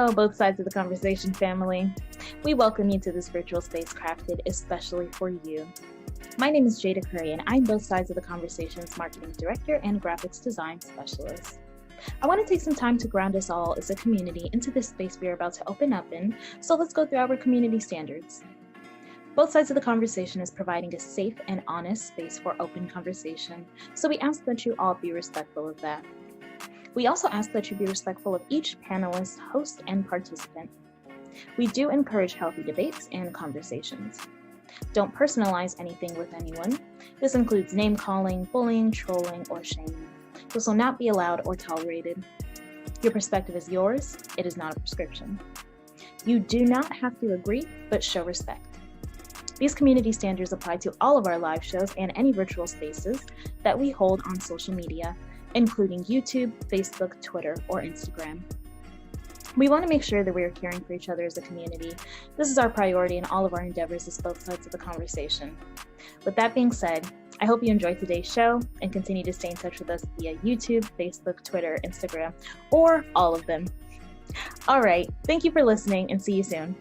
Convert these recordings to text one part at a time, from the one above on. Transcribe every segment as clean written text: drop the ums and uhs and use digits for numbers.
Hello, both sides of the conversation family. We welcome you to this virtual space crafted especially for you. My name is Jada Curry, and I'm both sides of the conversation's marketing director and graphics design specialist. I want to take some time to ground us all as a community into this space we are about to open up in, so let's go through our community standards. Both sides of the conversation is providing a safe and honest space for open conversation, so we ask that you all be respectful of that. We also ask that you be respectful of each panelist, host, and participant. We do encourage healthy debates and conversations. Don't personalize anything with anyone. This includes name-calling, bullying, trolling, or shaming. This will not be allowed or tolerated. Your perspective is yours. It is not a prescription. You do not have to agree, but show respect. These community standards apply to all of our live shows and any virtual spaces that we hold on social media, including YouTube, Facebook, Twitter, or Instagram. We want to make sure that we are caring for each other as a community. This is our priority in all of our endeavors as both sides of the conversation. With that being said, I hope you enjoyed today's show and continue to stay in touch with us via YouTube, Facebook, Twitter, Instagram, or all of them. All right, thank you for listening and see you soon.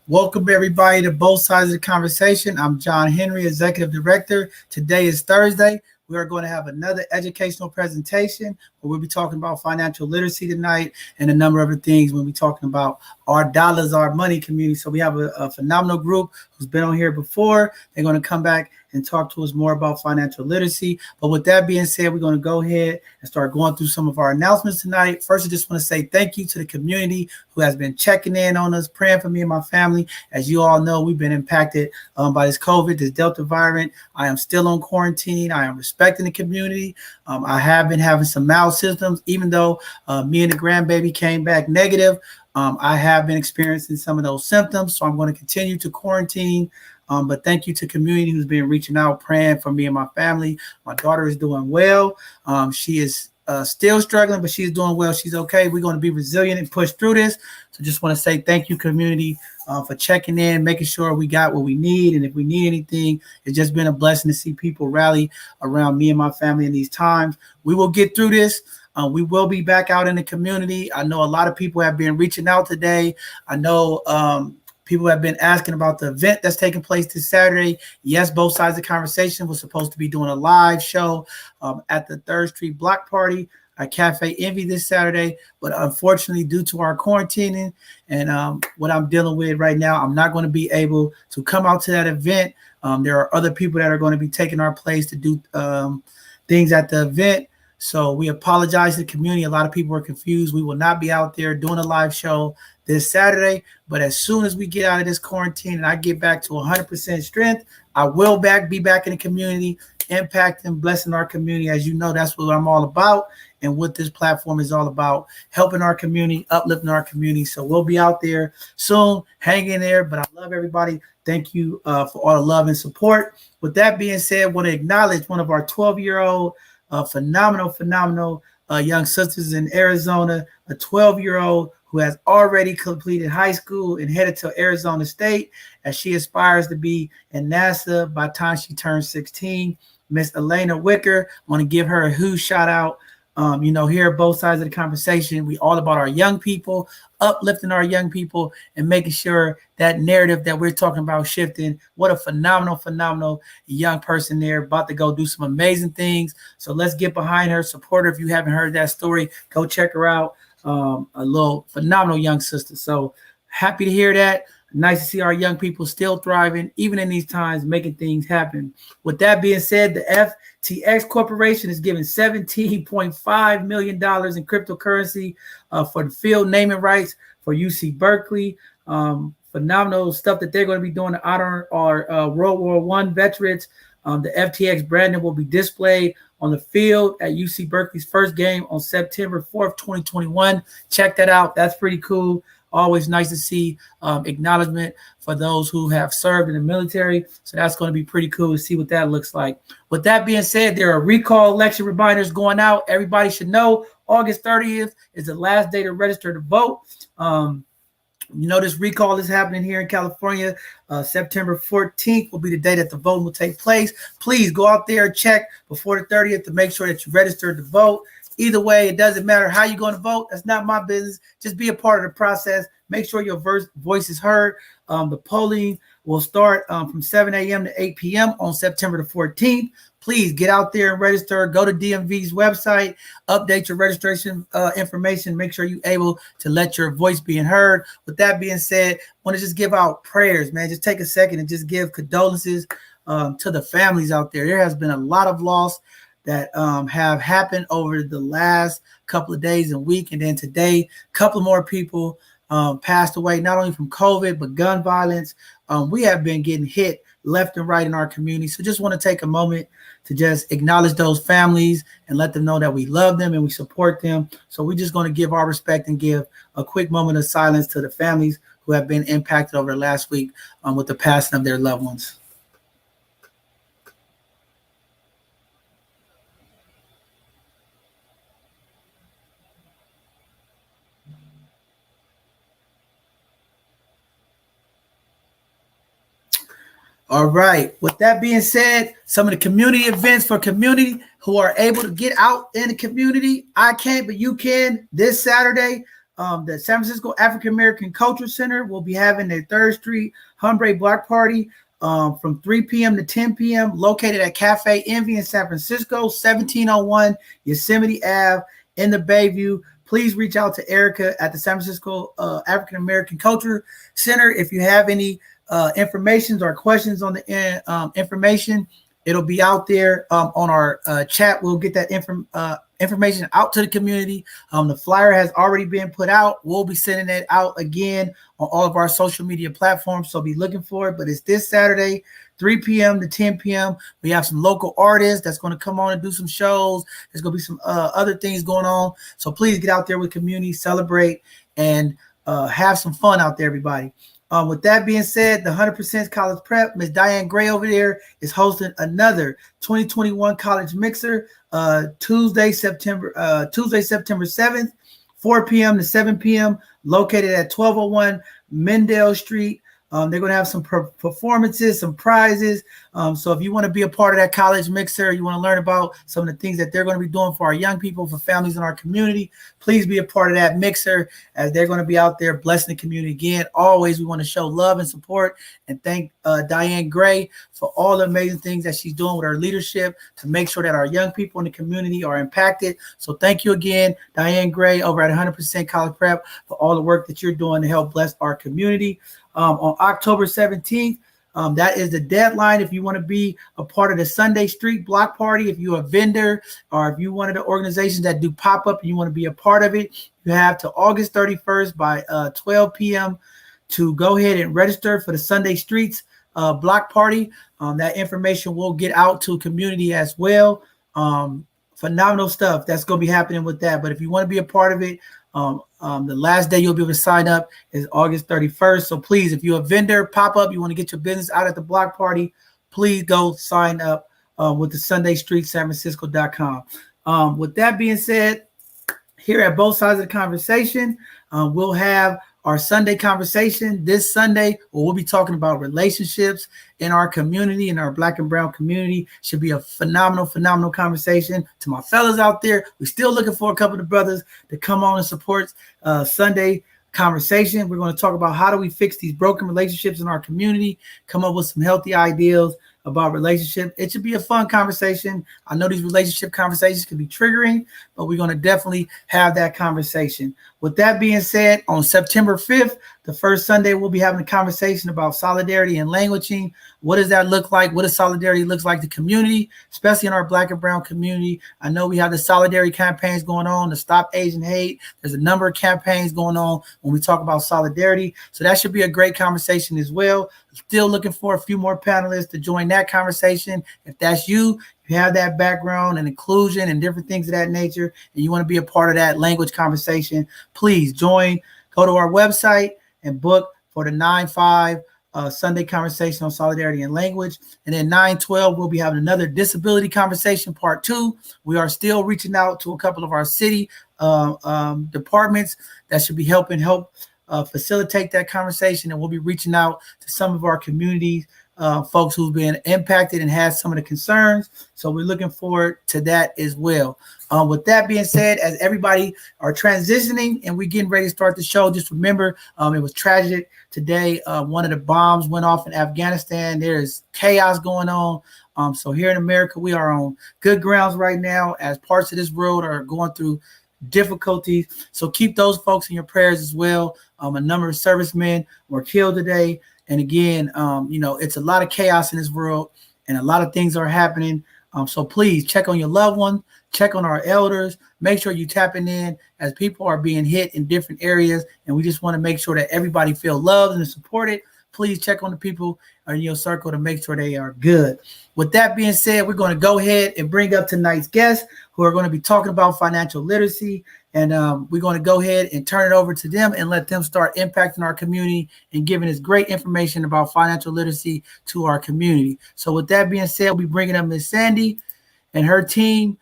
Welcome everybody to Both Sides of the Conversation. I'm John Henry, Executive Director. Today is Thursday. We are going to have another educational presentation where we'll be talking about financial literacy tonight and a number of other things. We'll be talking about our dollars, our money community. So we have a phenomenal group who's been on here before. They're going to come back and talk to us more about financial literacy. But with that being said, we're going to go ahead and start going through some of our announcements tonight. First, I just want to say thank you to the community who has been checking in on us, praying for me and my family. As you all know, we've been impacted by this COVID, this Delta variant. I am still on quarantine. I am respecting the community. I have been having some mild symptoms, even though me and the grandbaby came back negative. I have been experiencing some of those symptoms, so I'm going to continue to quarantine. But thank you to community who's been reaching out, praying for me and my family. My daughter is doing well. She is still struggling, but she's doing well. She's okay. We're going to be resilient and push through this. So just want to say thank you, community, for checking in, making sure we got what we need. And if we need anything, it's just been a blessing to see people rally around me and my family in these times. We will get through this. We will be back out in the community. I know a lot of people have been reaching out today. I know people have been asking about the event that's taking place this Saturday. Yes, Both Sides of the Conversation was supposed to be doing a live show at the 3rd Street Block Party at Cafe Envy this Saturday. But unfortunately, due to our quarantining and what I'm dealing with right now, I'm not going to be able to come out to that event. There are other people that are going to be taking our place to do things at the event. So we apologize to the community. A lot of people are confused. We will not be out there doing a live show this Saturday. But as soon as we get out of this quarantine and I get back to 100% strength, I will be back in the community, impacting, blessing our community. As you know, that's what I'm all about. And what this platform is all about, helping our community, uplifting our community. So we'll be out there soon. Hang in there. But I love everybody. Thank you for all the love and support. With that being said, I want to acknowledge one of our 12-year-old phenomenal young sisters in Arizona, a 12-year-old who has already completed high school and headed to Arizona State as she aspires to be in NASA by the time she turns 16. Miss Elena Wicker, I want to give her a huge shout out. Here at Both Sides of the Conversation, we all about our young people, uplifting our young people and making sure that narrative that we're talking about shifting. What a phenomenal young person there, about to go do some amazing things. So let's get behind her, support her. If you haven't heard that story, go check her out. A little phenomenal young sister. So happy to hear that. Nice to see our young people still thriving, even in these times, making things happen. With that being said, the FTX Corporation is giving $17.5 million in cryptocurrency for the field naming rights for UC Berkeley. Phenomenal stuff that they're going to be doing to honor our World War I veterans. The FTX branding will be displayed on the field at UC Berkeley's first game on September 4th, 2021. Check that out. That's pretty cool. Always nice to see acknowledgement for those who have served in the military. So that's going to be pretty cool to see what that looks like. With that being said, there are recall election reminders going out. Everybody should know August 30th is the last day to register to vote. This recall is happening here in California. September 14th will be the day that the vote will take place. Please go out there and check before the 30th to make sure that you registered to vote. Either way, it doesn't matter how you're going to vote. That's not my business. Just be a part of the process. Make sure your voice is heard. The polling will start from 7 a.m. to 8 p.m. on September the 14th. Please get out there and register. Go to DMV's website, update your registration information. Make sure you're able to let your voice be heard. With that being said, I want to just give out prayers, man. Just take a second and just give condolences to the families out there. There has been a lot of loss that have happened over the last couple of days and week. And then today, a couple more people passed away, not only from COVID, but gun violence. We have been getting hit left and right in our community. So just want to take a moment to just acknowledge those families and let them know that we love them and we support them. So we're just going to give our respect and give a quick moment of silence to the families who have been impacted over the last week with the passing of their loved ones. All right. With that being said, some of the community events for community who are able to get out in the community. I can't, but you can. This Saturday, the San Francisco African American Culture Center will be having their 3rd Street Hombre Block Party from 3 p.m. to 10 p.m. located at Cafe Envy in San Francisco, 1701 Yosemite Ave in the Bayview. Please reach out to Erica at the San Francisco African American Culture Center if you have any informations or questions on the information. It'll be out there on our chat. We'll get that information out to the community. The flyer has already been put out. We'll be sending it out again on all of our social media platforms, so be looking for it. But it's this Saturday, 3 p.m. to 10 p.m. We have some local artists that's going to come on and do some shows. There's going to be some other things going on. So please get out there with community, celebrate, and have some fun out there, everybody. With that being said, the 100% College Prep, Ms. Diane Gray over there is hosting another 2021 College Mixer Tuesday, September 7th, 4 p.m. to 7 p.m., located at 1201 Mendale Street. They're going to have some performances, some prizes. So if you want to be a part of that college mixer, you want to learn about some of the things that they're going to be doing for our young people, for families in our community, please be a part of that mixer as they're going to be out there blessing the community again. Always, we want to show love and support and thank Diane Gray for all the amazing things that she's doing with her leadership to make sure that our young people in the community are impacted. So thank you again, Diane Gray over at 100% College Prep, for all the work that you're doing to help bless our community. On October 17th, that is the deadline. If you want to be a part of the Sunday Street Block Party, if you're a vendor or if you're one of the organizations that do pop-up and you want to be a part of it, you have to August 31st by 12 p.m. to go ahead and register for the Sunday Streets Block Party. That information will get out to community as well. Phenomenal stuff that's going to be happening with that. But if you want to be a part of it, the last day you'll be able to sign up is August 31st. So please, if you're a vendor, pop up, you want to get your business out at the block party, please go sign up with the SundayStreetSanFrancisco.com. With that being said, here at both sides of the conversation, we'll have our Sunday conversation this Sunday, where we'll be talking about relationships in our community, in our Black and Brown community. Should be a phenomenal conversation. To my fellas out there, we're still looking for a couple of the brothers to come on and support Sunday conversation. We're going to talk about how do we fix these broken relationships in our community, come up with some healthy ideals about relationship. It should be a fun conversation. I know these relationship conversations can be triggering, but we're going to definitely have that conversation. With that being said, on September 5th, the first Sunday, we'll be having a conversation about solidarity and languaging. What does that look like? What does solidarity look like to community, especially in our Black and Brown community? I know we have the solidarity campaigns going on to stop Asian hate. There's a number of campaigns going on when we talk about solidarity. So that should be a great conversation as well. Still looking for a few more panelists to join that conversation. If that's you, you have that background and inclusion and different things of that nature, and you want to be a part of that language conversation, please join. Go to our website and book for the 9/5 Sunday conversation on solidarity and language. And then 9/12, we'll be having another disability conversation, part 2. We are still reaching out to a couple of our city departments that should be helping facilitate that conversation. And we'll be reaching out to some of our community folks who've been impacted and had some of the concerns. So we're looking forward to that as well. With that being said, as everybody are transitioning and we're getting ready to start the show, just remember it was tragic today. One of the bombs went off in Afghanistan. There is chaos going on. So here in America, we are on good grounds right now as parts of this world are going through difficulties. So keep those folks in your prayers as well. A number of servicemen were killed today. And again, it's a lot of chaos in this world and a lot of things are happening. So please check on your loved ones, check on our elders, make sure you tapping in as people are being hit in different areas. And we just want to make sure that everybody feel loved and supported. Please check on the people in your circle to make sure they are good. With that being said, we're going to go ahead and bring up tonight's guests who are going to be talking about financial literacy. And we're going to go ahead and turn it over to them and let them start impacting our community and giving us great information about financial literacy to our community. So with that being said, we'll be bringing up Miss Sandy and her team,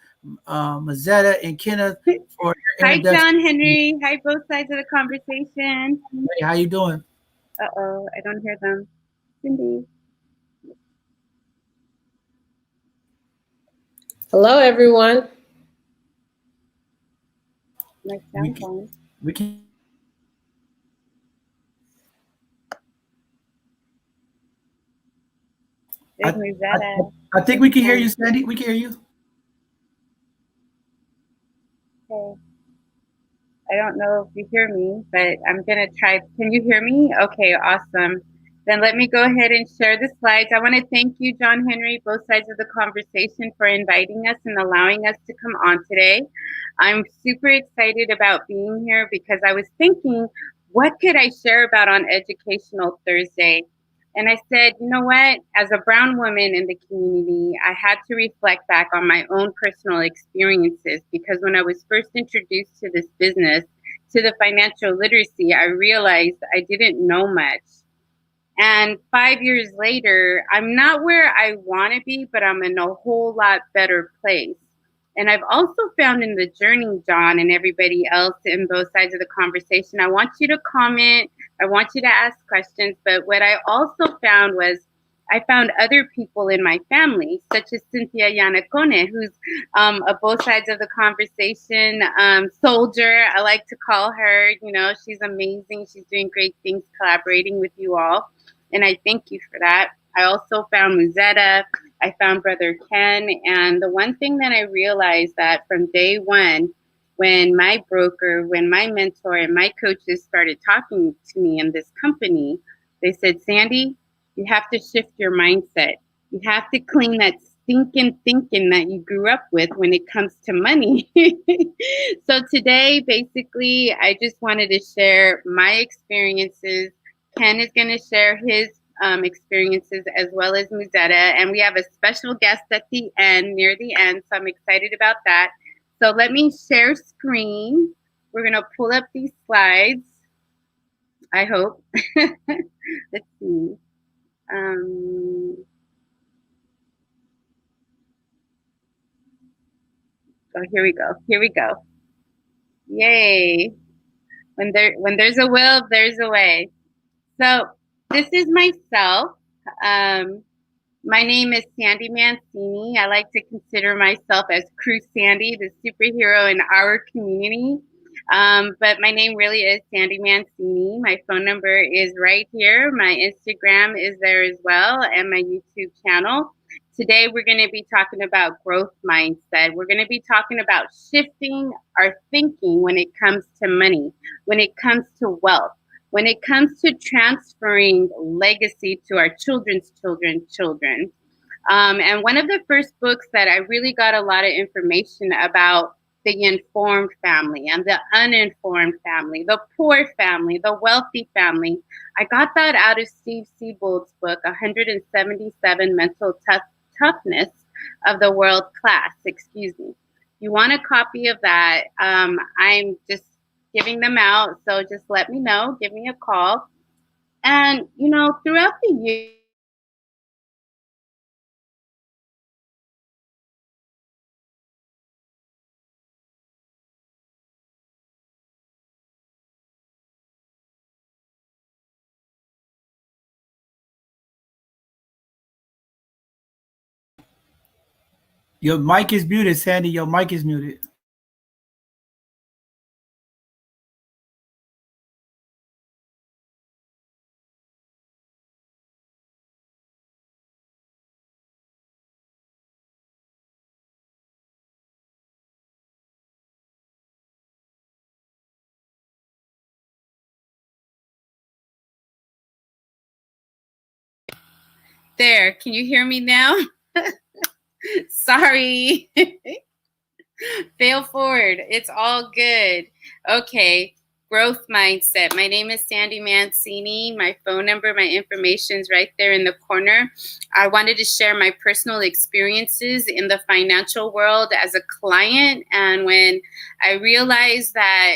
Mazetta and Kenneth, for your Hi, introduction. John Henry. Hi, both sides of the conversation. Hey, how you doing? Uh-oh, I don't hear them. Cindy. Hello, everyone. My sound phone. We can. There's Mazetta. I think we can hear you, Sandy. We can hear you. Okay. I don't know if you hear me, but I'm going to try. Can you hear me? Okay, awesome. Then let me go ahead and share the slides. I want to thank you, John Henry, both sides of the conversation, for inviting us and allowing us to come on today. I'm super excited about being here because I was thinking, what could I share about on Educational Thursday? And I said, you know what? As a brown woman in the community, I had to reflect back on my own personal experiences because when I was first introduced to this business, to the financial literacy, I realized I didn't know much. And 5 years later, I'm not where I want to be, but I'm in a whole lot better place. And I've also found in the journey, John, and everybody else in both sides of the conversation, I want you to comment, I want you to ask questions. But what I also found was I found other people in my family, such as Cynthia Yanacone, who's a both sides of the conversation soldier. I like to call her. You know, she's amazing. She's doing great things collaborating with you all. And I thank you for that. I also found Mazetta. I found Brother Ken. And the one thing that I realized that from day one, when my broker, when my mentor and my coaches started talking to me in this company, they said, Sandy, you have to shift your mindset. You have to clean that stinking thinking that you grew up with when it comes to money. So today, basically, I just wanted to share my experiences. Ken is going to share his experiences as well as Muzetta. And we have a special guest at the end, near the end. So I'm excited about that. So let me share screen. We're going to pull up these slides, I hope. Let's see. Oh, here we go. Here we go. Yay. When there's a will, there's a way. So this is myself. My name is Sandy Mancini. I like to consider myself as Crew Sandy, the superhero in our community. But my name really is Sandy Mancini. My phone number is right here. My Instagram is there as well, and my YouTube channel. Today, we're going to be talking about growth mindset. We're going to be talking about shifting our thinking when it comes to money, when it comes to wealth, when it comes to transferring legacy to our children's children. And one of the first books that I really got a lot of information about the informed family and the uninformed family, the poor family, the wealthy family. I got that out of Steve Siebold's book, 177 Toughness of the World Class. Excuse me. You want a copy of that? I'm just giving them out. So just let me know. Give me a call. And, throughout the year, Your mic is muted, Sandy. Your mic is muted. there, can you hear me now? Sorry. Fail forward. It's all good. Okay. Growth mindset. My name is Sandy Mancini. My phone number, my information is right there in the corner. I wanted to share my personal experiences in the financial world as a client. And when I realized that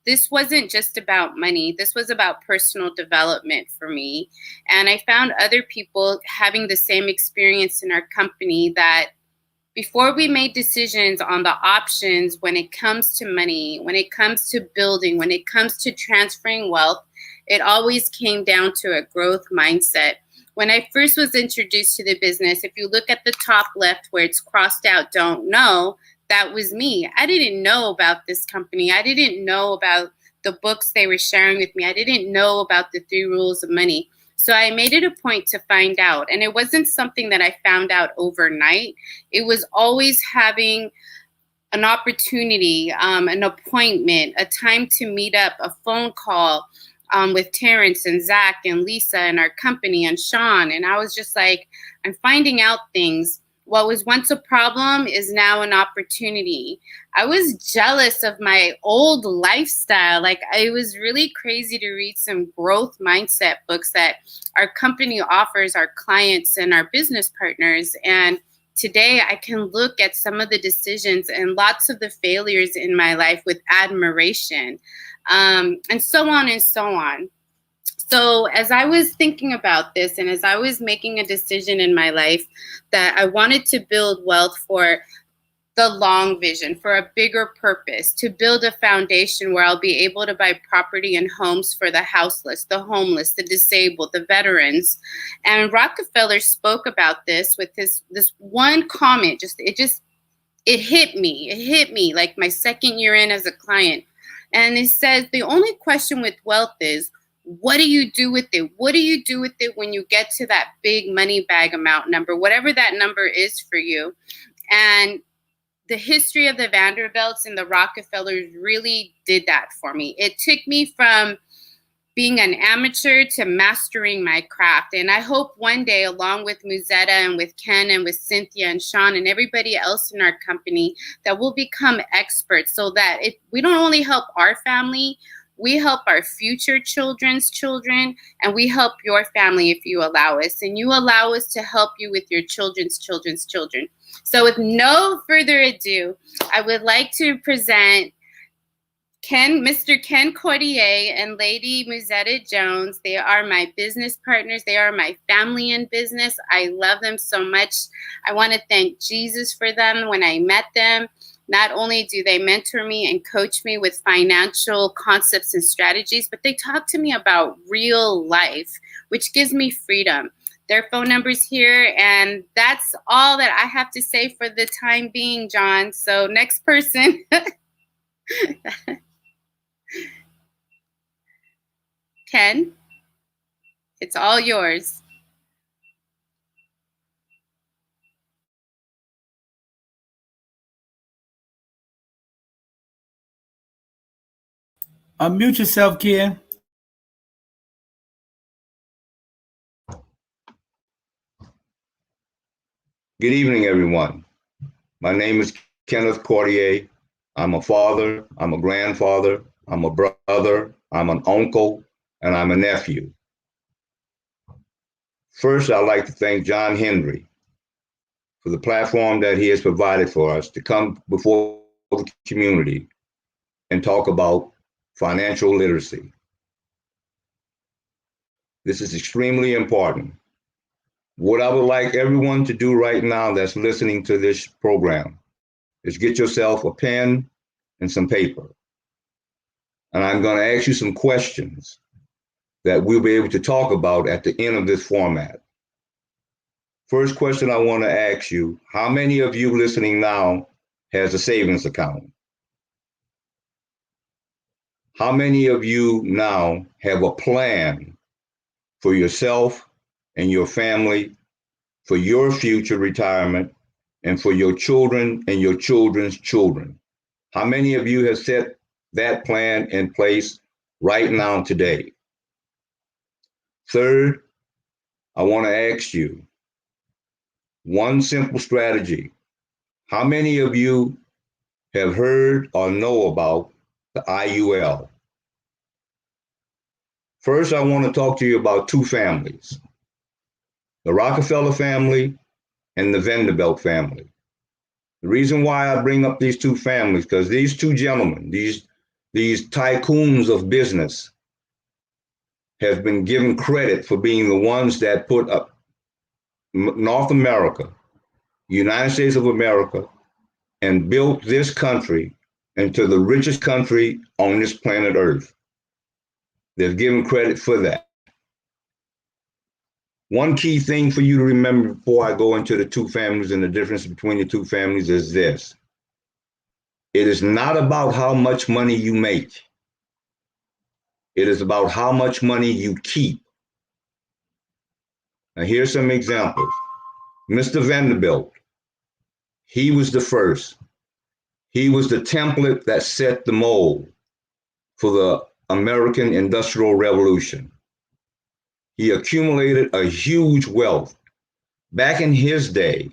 this wasn't just about money, this was about personal development for me. And I found other people having the same experience in our company, that before we made decisions on the options when it comes to money, when it comes to building, when it comes to transferring wealth, it always came down to a growth mindset. When I first was introduced to the business, if you look at the top left where it's crossed out, don't know, that was me. I didn't know about this company. I didn't know about the books they were sharing with me. I didn't know about the 3 rules of money. So I made it a point to find out. And it wasn't something that I found out overnight. It was always having an opportunity, an appointment, a time to meet up, a phone call with Terrence and Zach and Lisa and our company and Sean. And I was just like, I'm finding out things. What was once a problem is now an opportunity. I was jealous of my old lifestyle. Like, it was really crazy to read some growth mindset books that our company offers our clients and our business partners. And today I can look at some of the decisions and lots of the failures in my life with admiration, and so on and so on. So as I was thinking about this, and as I was making a decision in my life that I wanted to build wealth for the long vision, for a bigger purpose, to build a foundation where I'll be able to buy property and homes for the houseless, the homeless, the disabled, the veterans. And Rockefeller spoke about this with this one comment. It hit me. It hit me like my second year in as a client. And it says, the only question with wealth is, what do you do with it? What do you do with it when you get to that big money bag amount number, whatever that number is for you? And the history of the Vanderbilts and the Rockefellers really did that for me. It took me from being an amateur to mastering my craft. And I hope one day, along with Musetta and with Ken and with Cynthia and Sean and everybody else in our company, that we'll become experts, so that if we don't only help our family, we help our future children's children, and we help your family if you allow us. And you allow us to help you with your children's children's children. So with no further ado, I would like to present Mr. Ken Cordier and Lady Musetta Jones. They are my business partners. They are my family in business. I love them so much. I want to thank Jesus for them. When I met them, not only do they mentor me and coach me with financial concepts and strategies, but they talk to me about real life, which gives me freedom. Their phone number's here, and that's all that I have to say for the time being, John. So next person. Ken, it's all yours. Unmute yourself, Ken. Good evening, everyone. My name is Kenneth Cordier. I'm a father, I'm a grandfather, I'm a brother, I'm an uncle, and I'm a nephew. First, I'd like to thank John Henry for the platform that he has provided for us to come before the community and talk about financial literacy. This is extremely important. What I would like everyone to do right now that's listening to this program is get yourself a pen and some paper. And I'm going to ask you some questions that we'll be able to talk about at the end of this format. First question I want to ask you, how many of you listening now has a savings account? How many of you now have a plan for yourself and your family, for your future retirement, and for your children and your children's children? How many of you have set that plan in place right now today? Third, I want to ask you one simple strategy. How many of you have heard or know about the IUL? First, I want to talk to you about two families, the Rockefeller family and the Vanderbilt family. The reason why I bring up these two families, because these two gentlemen, these tycoons of business, have been given credit for being the ones that put up North America, United States of America, and built this country into the richest country on this planet Earth. They're given credit for that. One key thing for you to remember before I go into the two families and the difference between the two families is this. It is not about how much money you make. It is about how much money you keep. Now, here's some examples. Mr. Vanderbilt, he was the first. He was the template that set the mold for the American Industrial Revolution. He accumulated a huge wealth. Back in his day,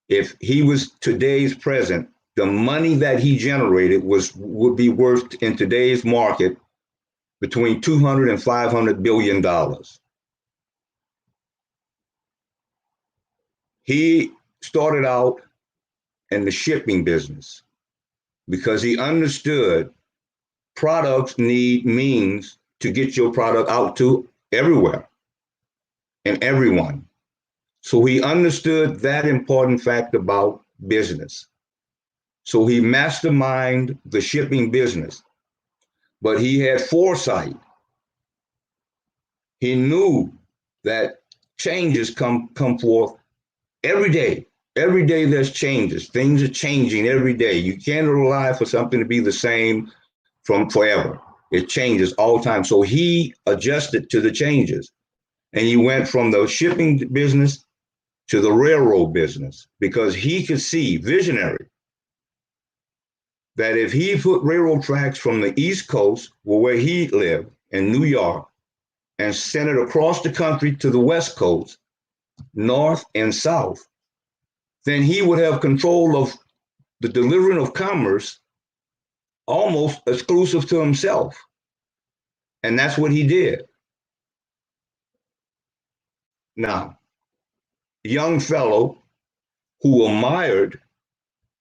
if he was today's president, the money that he generated would be worth in today's market between 200 and 500 billion dollars. He started out in the shipping business because he understood products need means to get your product out to everywhere and everyone. So he understood that important fact about business. So he masterminded the shipping business, but he had foresight. He knew that changes come forth every day. Every day there's changes. Things are changing every day. You can't rely for something to be the same from forever. It changes all the time. So he adjusted to the changes. And he went from the shipping business to the railroad business because he could see, visionary, that if he put railroad tracks from the East Coast, where he lived in New York, and sent it across the country to the West Coast, North and South, then he would have control of the delivering of commerce almost exclusive to himself. And that's what he did. Now, a young fellow who admired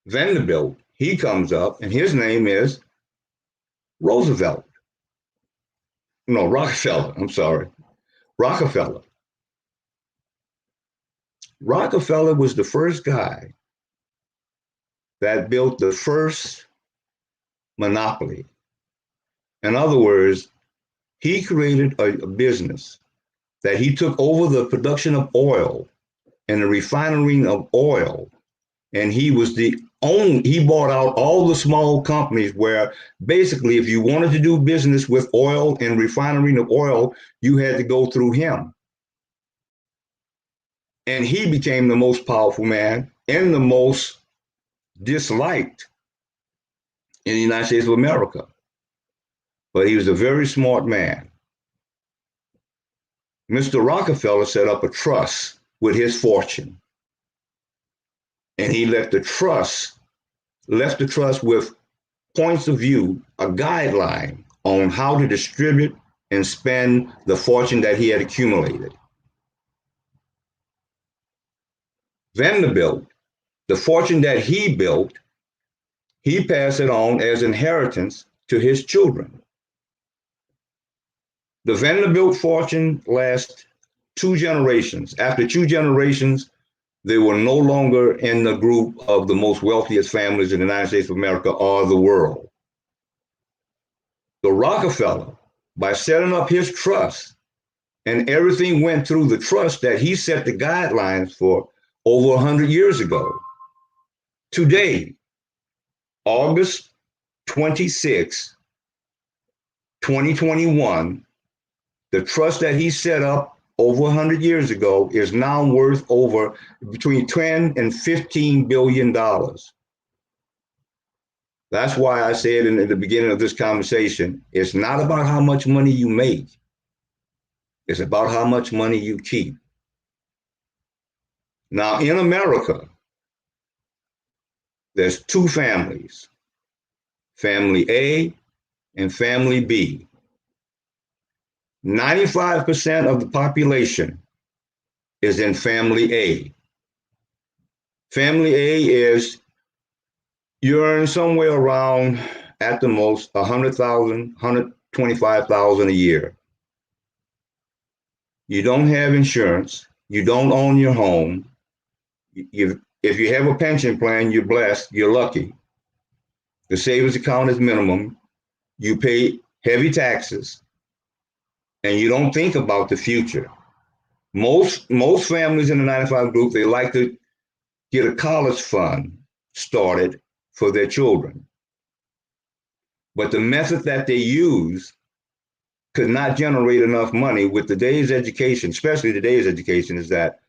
Vanderbilt, he comes up and his name is Roosevelt. No, Rockefeller, I'm sorry. Rockefeller. Rockefeller was the first guy that built the first monopoly. In other words, he created a business that he took over the production of oil and the refining of oil, And he bought out all the small companies where basically if you wanted to do business with oil and refining of oil, you had to go through him. And he became the most powerful man and the most disliked in the United States of America. But he was a very smart man. Mr. Rockefeller set up a trust with his fortune. And he left the trust with points of view, a guideline on how to distribute and spend the fortune that he had accumulated. Vanderbilt, the fortune that he built, he passed it on as inheritance to his children. The Vanderbilt fortune lasts 2 generations. After 2 generations, they were no longer in the group of the most wealthiest families in the United States of America or the world. The Rockefeller, by setting up his trust, and everything went through the trust that he set the guidelines for over 100 years ago. Today, August 26, 2021, the trust that he set up over 100 years ago is now worth over between 10 and 15 billion dollars. That's why I said in the beginning of this conversation, it's not about how much money you make. It's about how much money you keep. Now, in America, there's 2 families, family A and family B. 95% of the population is in family A. Family A is you earn somewhere around, at the most, 100,000, 125,000 a year. You don't have insurance. You don't own your home. If you have a pension plan, you're blessed. You're lucky. The savings account is minimum. You pay heavy taxes, and you don't think about the future. Most families in the 95 group, they like to get a college fund started for their children. But the method that they use could not generate enough money with today's education, especially today's education, is that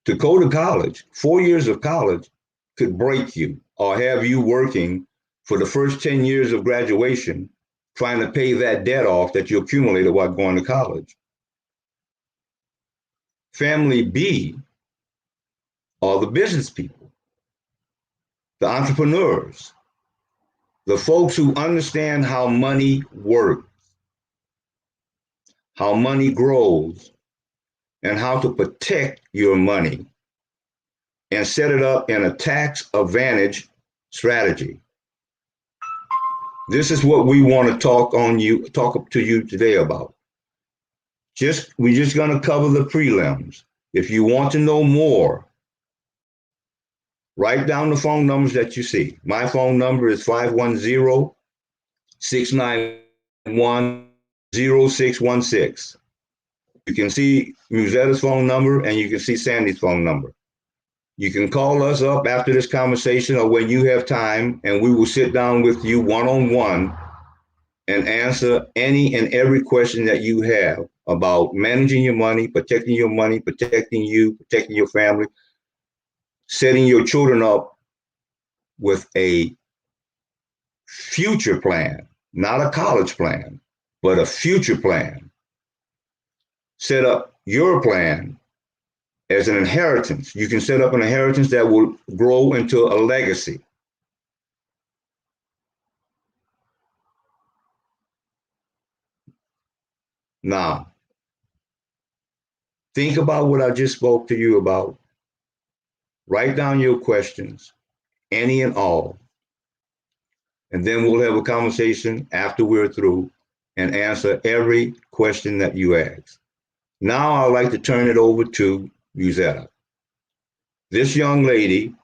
to go to college, 4 years of college could break you or have you working for the first 10 years of graduation, trying to pay that debt off that you accumulated while going to college. Family B are the business people, the entrepreneurs, the folks who understand how money works, how money grows, and how to protect your money and set it up in a tax advantage strategy. This is what we want to talk to you today about. We're just going to cover the prelims. If you want to know more, write down the phone numbers that you see. My phone number is 510-691-0616. You can see Musetta's phone number and you can see Sandy's phone number. You can call us up after this conversation or when you have time, and we will sit down with you one-on-one and answer any and every question that you have about managing your money, protecting you, protecting your family, setting your children up with a future plan, not a college plan, but a future plan. Set up your plan as an inheritance. You can set up an inheritance that will grow into a legacy. Now, think about what I just spoke to you about. Write down your questions, any and all. And then we'll have a conversation after we're through and answer every question that you ask. Now I'd like to turn it over to Musetta. This young lady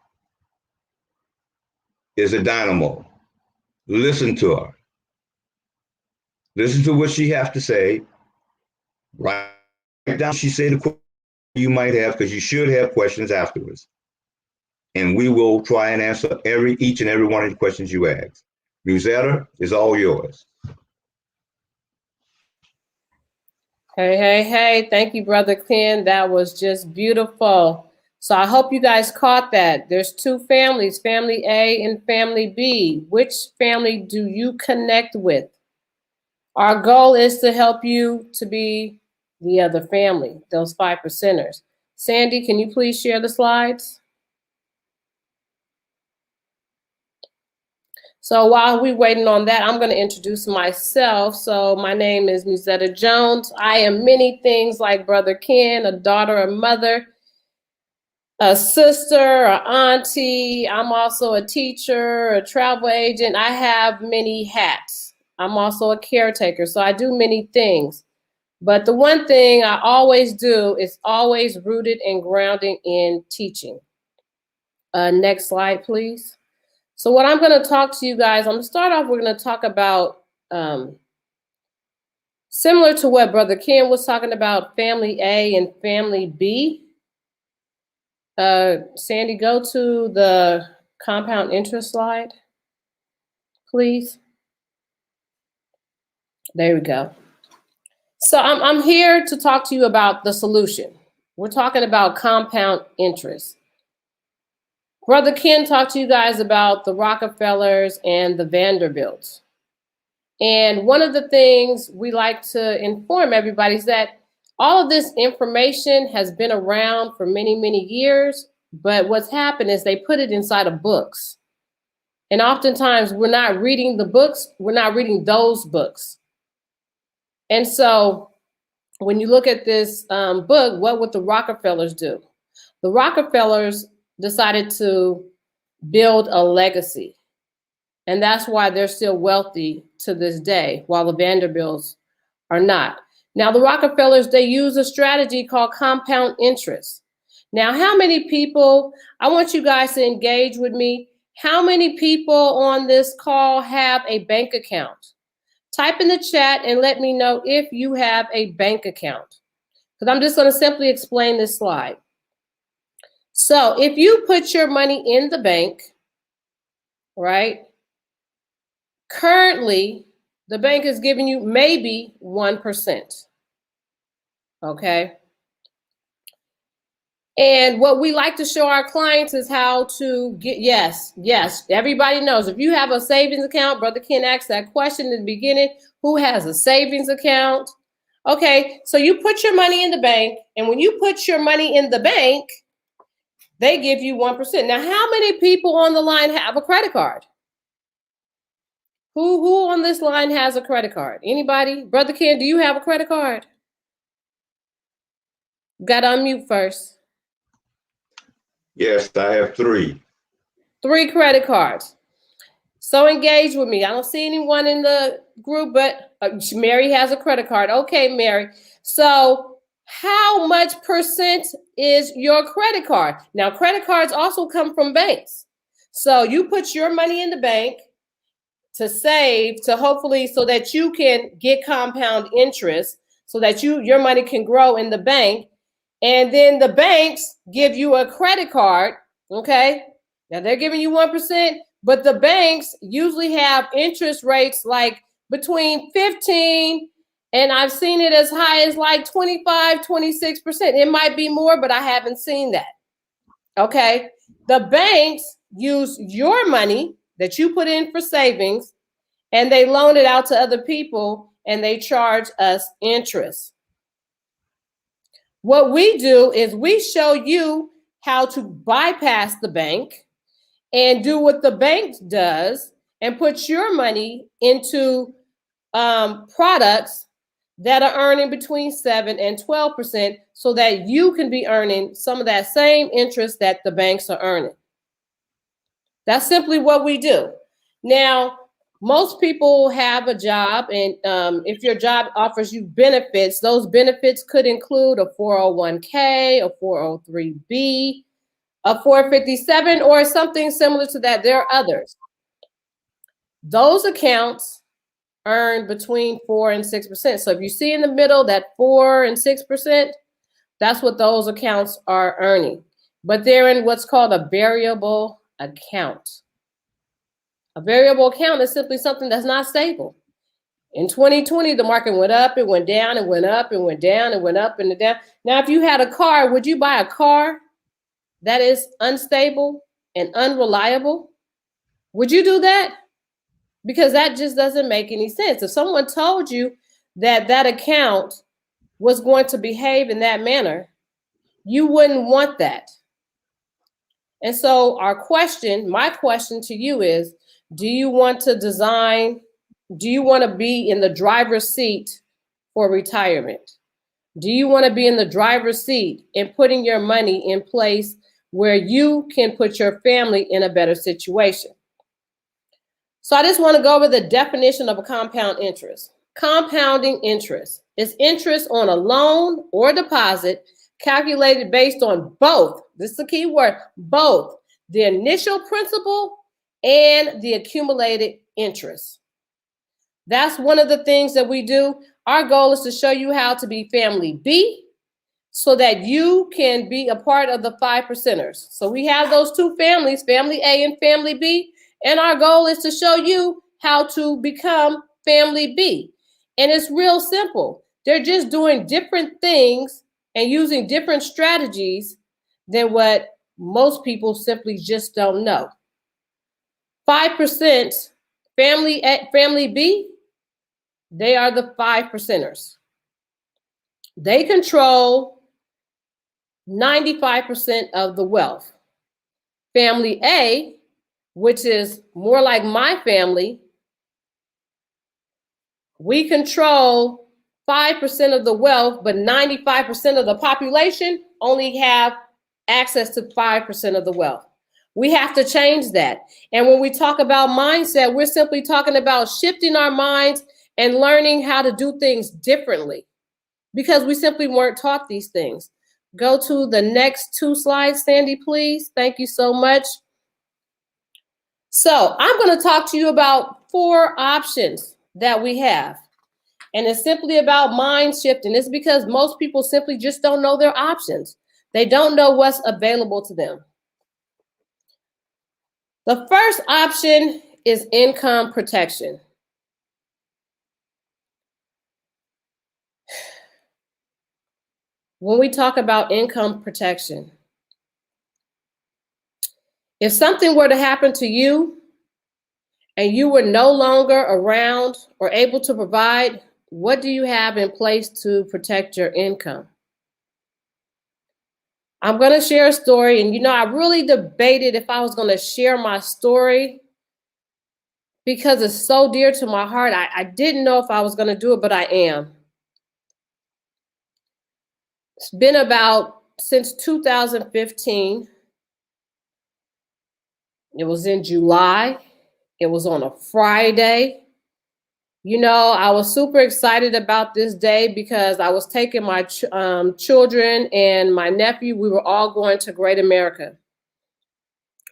is a dynamo. Listen to her. Listen to what she has to say. Write down what she said the question you might have, because you should have questions afterwards. and we will try and answer each and every one of the questions you ask. Musetta, is all yours. Hey. Thank you, Brother Ken. That was just beautiful. So I hope you guys caught that. There's two families, family A and family B. Which family do you connect with? Our goal is to help you to be the other family, those 5%ers. Sandy, can you please share the slides? So while we're waiting on that, I'm going to introduce myself. So my name is Musetta Jones. I am many things like Brother Ken, a daughter, a mother, a sister, a auntie. I'm also a teacher, a travel agent. I have many hats. I'm also a caretaker, so I do many things. But the one thing I always do is always rooted and grounded in teaching. Next slide, please. So what I'm going to talk to you guys, I'm going to start off, we're going to talk about, similar to what Brother Ken was talking about, family A and family B. Sandy, go to the compound interest slide, please. There we go. So I'm here to talk to you about the solution. We're talking about compound interest. Brother Ken talked to you guys about the Rockefellers and the Vanderbilts. And one of the things we like to inform everybody is that all of this information has been around for many, many years, but what's happened is they put it inside of books. And oftentimes we're not reading the books, we're not reading those books. And so when you look at this book, what would the Rockefellers do? The Rockefellers decided to build a legacy. And that's why they're still wealthy to this day, while the Vanderbilts are not. Now, the Rockefellers, they use a strategy called compound interest. Now, how many people, I want you guys to engage with me. How many people on this call have a bank account? Type in the chat and let me know if you have a bank account, because I'm just going to simply explain this slide. So if you put your money in the bank, right? Currently, the bank is giving you maybe 1%. Okay. And what we like to show our clients is how to get, yes, everybody knows. If you have a savings account, Brother Ken asked that question in the beginning, who has a savings account? Okay, so you put your money in the bank, and when you put your money in the bank, they give you 1%. Now, how many people on the line have a credit card? Who on this line has a credit card? Anybody? Brother Ken, do you have a credit card? Got to unmute first. Yes, I have 3. 3 credit cards. So engage with me. I don't see anyone in the group, but Mary has a credit card. Okay, Mary. So how much percent is your credit card? Now, credit cards also come from banks. So you put your money in the bank to save, to hopefully so that you can get compound interest, so that your money can grow in the bank. And then the banks give you a credit card, okay? Now they're giving you 1%, but the banks usually have interest rates like between 15 and I've seen it as high as like 25, 26%. It might be more, but I haven't seen that, okay? The banks use your money that you put in for savings and they loan it out to other people and they charge us interest. What we do is we show you how to bypass the bank and do what the bank does and put your money into products that are earning between 7 and 12% so that you can be earning some of that same interest that the banks are earning. That's simply what we do. Now, most people have a job, and if your job offers you benefits, those benefits could include a 401k, a 403b, a 457, or something similar to that. There are others. Those accounts earn between 4 and 6%. So if you see in the middle that 4 and 6%, that's what those accounts are earning. but they're in what's called a variable account. A variable account is simply something that's not stable. In 2020, the market went up, it went down, it went up, it went down, it went up and down. Now, if you had a car, would you buy a car that is unstable and unreliable? Would you do that? Because that just doesn't make any sense. If someone told you that that account was going to behave in that manner, you wouldn't want that. And so my question to you is, do you want to be in the driver's seat for retirement? Do you want to be in the driver's seat and putting your money in place where you can put your family in a better situation? So I just want to go over the definition of a compound interest. Compounding interest is interest on a loan or deposit calculated based on both, this is the key word, both the initial principal and the accumulated interest. That's one of the things that we do. Our goal is to show you how to be family B so that you can be a part of the 5 percenters. So we have those two families, family A and family B, and our goal is to show you how to become family B. And it's real simple. They're just doing different things and using different strategies than what most people simply just don't know. 5% family B, they are the 5 percenters. They control 95% of the wealth. Family A, which is more like my family, we control 5% of the wealth, but 95% of the population only have access to 5% of the wealth. We have to change that. And when we talk about mindset, we're simply talking about shifting our minds and learning how to do things differently because we simply weren't taught these things. Go to the next 2 slides, Sandy, please. Thank you so much. So I'm going to talk to you about 4 options that we have. And it's simply about mind shifting. It's because most people simply just don't know their options. They don't know what's available to them. The first option is income protection. When we talk about income protection, if something were to happen to you and you were no longer around or able to provide, what do you have in place to protect your income? I'm going to share a story. And, I really debated if I was going to share my story because it's so dear to my heart. I didn't know if I was going to do it, but I am. It's been about since 2015. It was in July. It was on a Friday. I was super excited about this day because I was taking my children and my nephew. We were all going to Great America.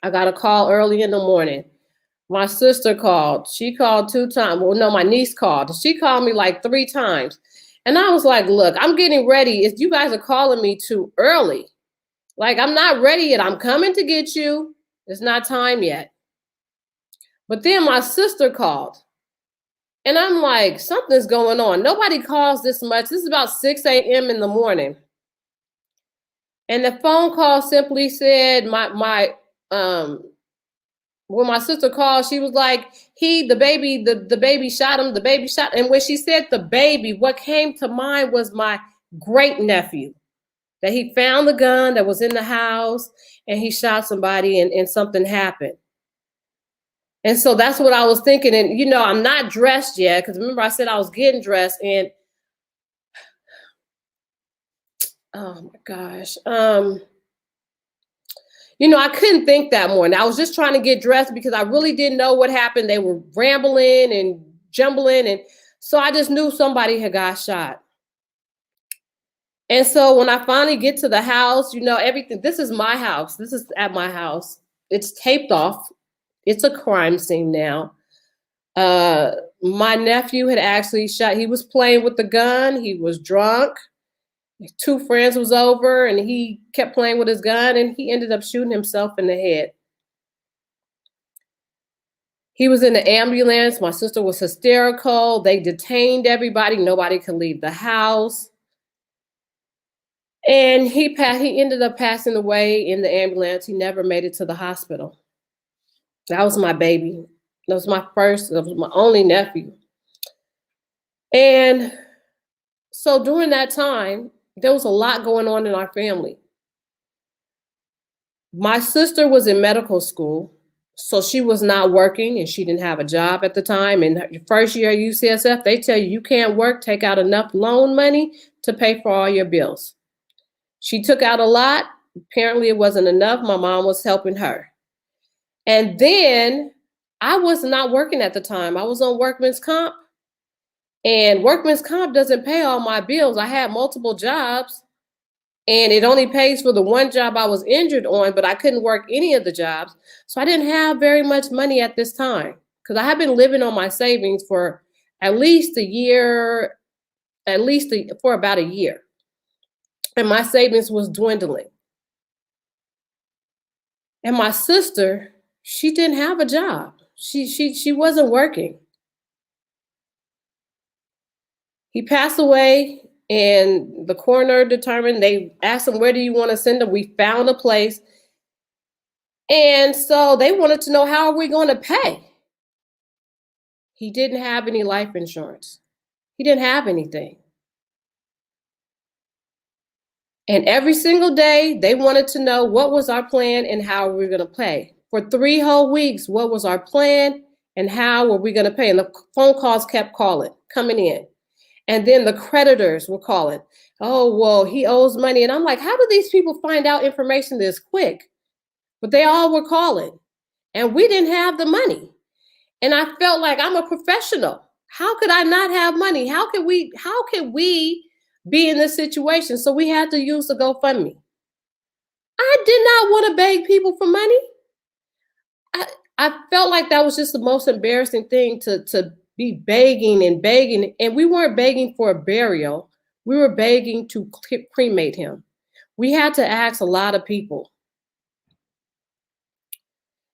I got a call early in the morning. My sister called. She called 2 times. Well, no, my niece called. She called me like 3 times. And I was like, look, I'm getting ready. You guys are calling me too early. Like, I'm not ready yet. I'm coming to get you. It's not time yet. But then my sister called. And I'm like, something's going on. Nobody calls this much. This is about 6 a.m. in the morning. And the phone call simply said, when my sister called, she was like, the baby shot him, the baby shot. And when she said the baby, what came to mind was my great nephew, that he found the gun that was in the house and he shot somebody and something happened. And so that's what I was thinking. And, I'm not dressed yet because remember I said I was getting dressed and, oh my gosh. I couldn't think that morning. I was just trying to get dressed because I really didn't know what happened. They were rambling and jumbling. And so I just knew somebody had got shot. And so when I finally get to the house, everything, this is my house. This is at my house. It's taped off. It's a crime scene now. My nephew had actually shot. He was playing with the gun. He was drunk. 2 friends was over and he kept playing with his gun and he ended up shooting himself in the head. He was in the ambulance. My sister was hysterical. They detained everybody. Nobody could leave the house. And he ended up passing away in the ambulance. He never made it to the hospital. That was my baby. That was my only nephew. And so during that time, there was a lot going on in our family. My sister was in medical school, so she was not working and she didn't have a job at the time. In her first year at UCSF, they tell you can't work, take out enough loan money to pay for all your bills. She took out a lot. Apparently it wasn't enough. My mom was helping her. And then I was not working at the time. I was on workman's comp. And workman's comp doesn't pay all my bills. I had multiple jobs and it only pays for the one job I was injured on, but I couldn't work any of the jobs. So I didn't have very much money at this time because I had been living on my savings for at least a year, for about a year. And my savings was dwindling. And my sister, she didn't have a job. She wasn't working. He passed away and the coroner determined, they asked him, where do you want to send him? We found a place. And so they wanted to know, how are we going to pay? He didn't have any life insurance. He didn't have anything. And every single day, they wanted to know what was our plan and how we were going to pay. For 3 whole weeks, what was our plan and how were we going to pay? And the phone calls kept coming in. And then the creditors were calling. Oh, well, he owes money. And I'm like, how do these people find out information this quick? But they all were calling. And we didn't have the money. And I felt like I'm a professional. How could I not have money? How could we be in this situation? So we had to use the GoFundMe. I did not want to beg people for money. I felt like that was just the most embarrassing thing to be begging. And we weren't begging for a burial. We were begging to cremate him. We had to ask a lot of people.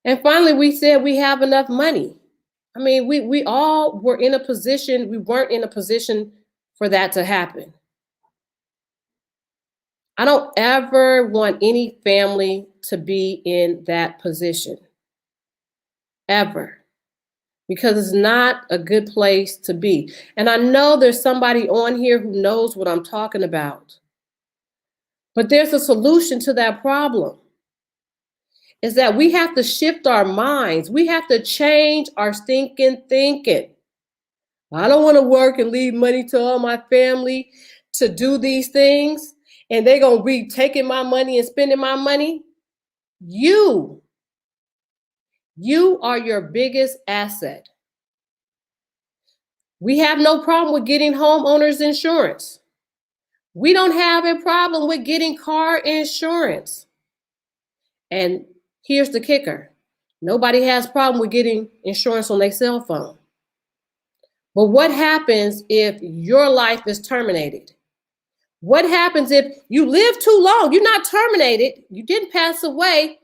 And finally, we said we have enough money. I mean, we all were in a position, we weren't in a position for that to happen. I don't ever want any family to be in that position, ever, because it's not a good place to be. And I know there's somebody on here who knows what I'm talking about, but there's a solution to that problem. Is that we have to shift our minds. We have to change our thinking. I don't want to work and leave money to all my family to do these things, and they're going to be taking my money and spending my money. You are your biggest asset. We have no problem with getting homeowners insurance. We don't have a problem with getting car insurance. And here's the kicker. Nobody has a problem with getting insurance on their cell phone. But what happens if your life is terminated? What happens if you live too long? You're not terminated. You didn't pass away,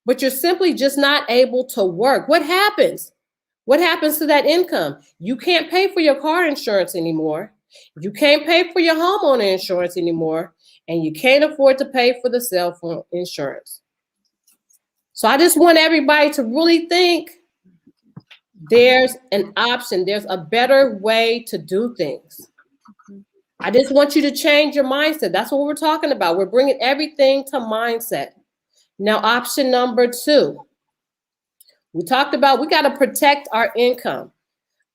but you're simply just not able to work. What happens? What happens to that income? You can't pay for your car insurance anymore. You can't pay for your homeowner insurance anymore. And you can't afford to pay for the cell phone insurance. So I just want everybody to really think there's an option. There's a better way to do things. I just want you to change your mindset. That's what we're talking about. We're bringing everything to mindset. Now, option number 2. We talked about we got to protect our income.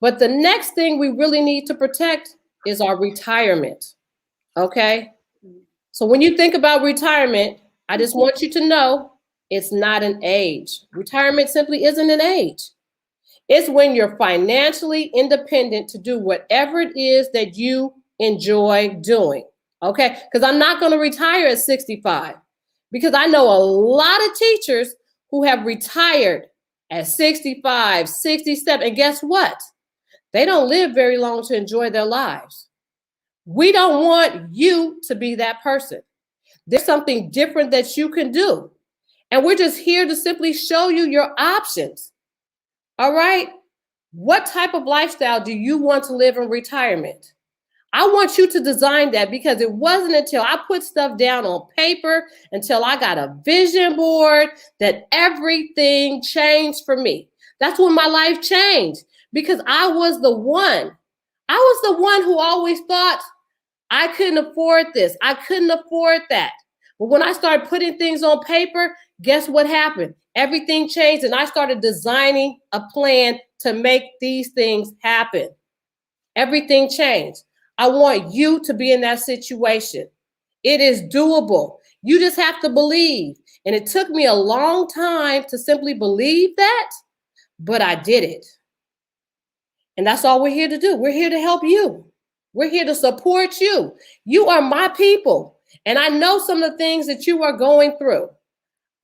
But the next thing we really need to protect is our retirement. Okay? So when you think about retirement, I just want you to know it's not an age. Retirement simply isn't an age. It's when you're financially independent to do whatever it is that you enjoy doing. Okay? Because I'm not going to retire at 65. Because I know a lot of teachers who have retired at 65, 67. And guess what? They don't live very long to enjoy their lives. We don't want you to be that person. There's something different that you can do. And we're just here to simply show you your options. All right? What type of lifestyle do you want to live in retirement? I want you to design that, because it wasn't until I put stuff down on paper, until I got a vision board, that everything changed for me. That's when my life changed, because I was the one who always thought I couldn't afford this. I couldn't afford that. But when I started putting things on paper, guess what happened? Everything changed, and I started designing a plan to make these things happen. Everything changed. I want you to be in that situation. It is doable. You just have to believe. And it took me a long time to simply believe that, but I did it. And that's all we're here to do. We're here to help you. We're here to support you. You are my people. And I know some of the things that you are going through.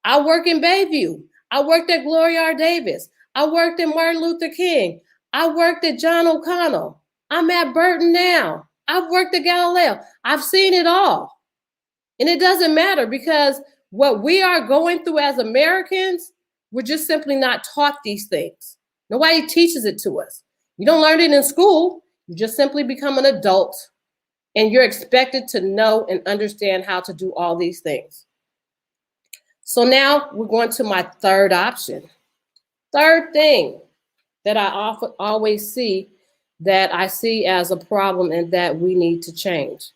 I work in Bayview. I worked at Gloria R. Davis. I worked at Martin Luther King. I worked at John O'Connell. I'm at Burton now. I've worked at Galileo. I've seen it all. And it doesn't matter, because what we are going through as Americans, we're just simply not taught these things. Nobody teaches it to us. You don't learn it in school. You just simply become an adult, and you're expected to know and understand how to do all these things. So now we're going to my third option. Third thing that I always see, that I see as a problem and that we need to change.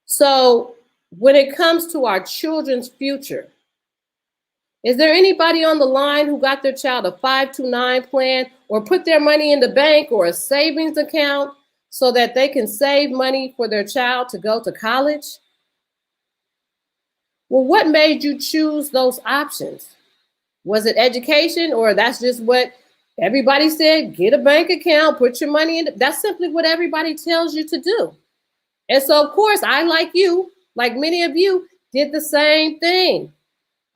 So when it comes to our children's future, is there anybody on the line who got their child a 529 plan, or put their money in the bank or a savings account so that they can save money for their child to go to college? Well, what made you choose those options? Was it education, or that's just what everybody said? Get a bank account, put your money in. That's simply what everybody tells you to do. And so, of course, I, like you, like many of you, did the same thing.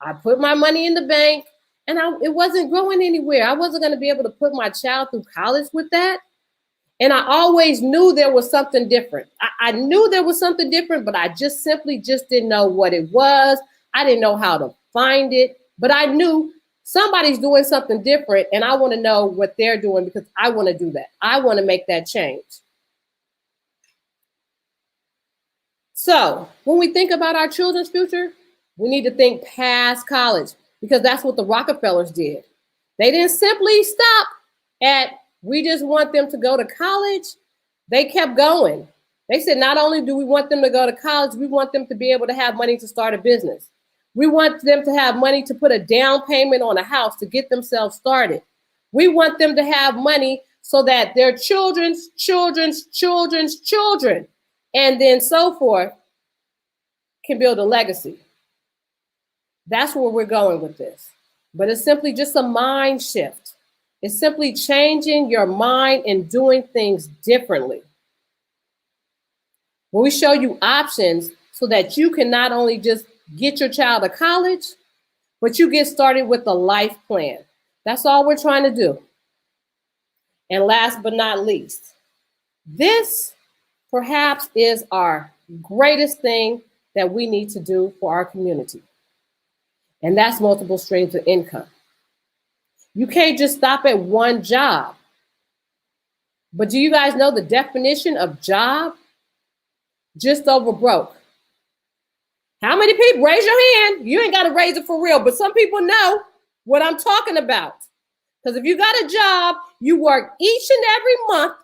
I put my money in the bank, and it wasn't going anywhere. I wasn't going to be able to put my child through college with that. And I always knew there was something different. I knew there was something different, but I just simply didn't know what it was. I didn't know how to find it, but I knew somebody's doing something different, and I want to know what they're doing, because I want to do that. I want to make that change. So when we think about our children's future, we need to think past college, because that's what the Rockefellers did. They didn't simply stop at, we just want them to go to college. They kept going. They said, not only do we want them to go to college, we want them to be able to have money to start a business. We want them to have money to put a down payment on a house to get themselves started. We want them to have money so that their children's children's children's children, and then so forth, can build a legacy. That's where we're going with this. But it's simply just a mind shift. It's simply changing your mind and doing things differently. When we show you options so that you can not only just get your child to college, but you get started with a life plan. That's all we're trying to do. And last but not least, this perhaps is our greatest thing that we need to do for our community. And that's multiple streams of income. You can't just stop at one job. But do you guys know the definition of job? Just over broke. How many people? Raise your hand. You ain't got to raise it for real, but some people know what I'm talking about. Because if you got a job, you work each and every month,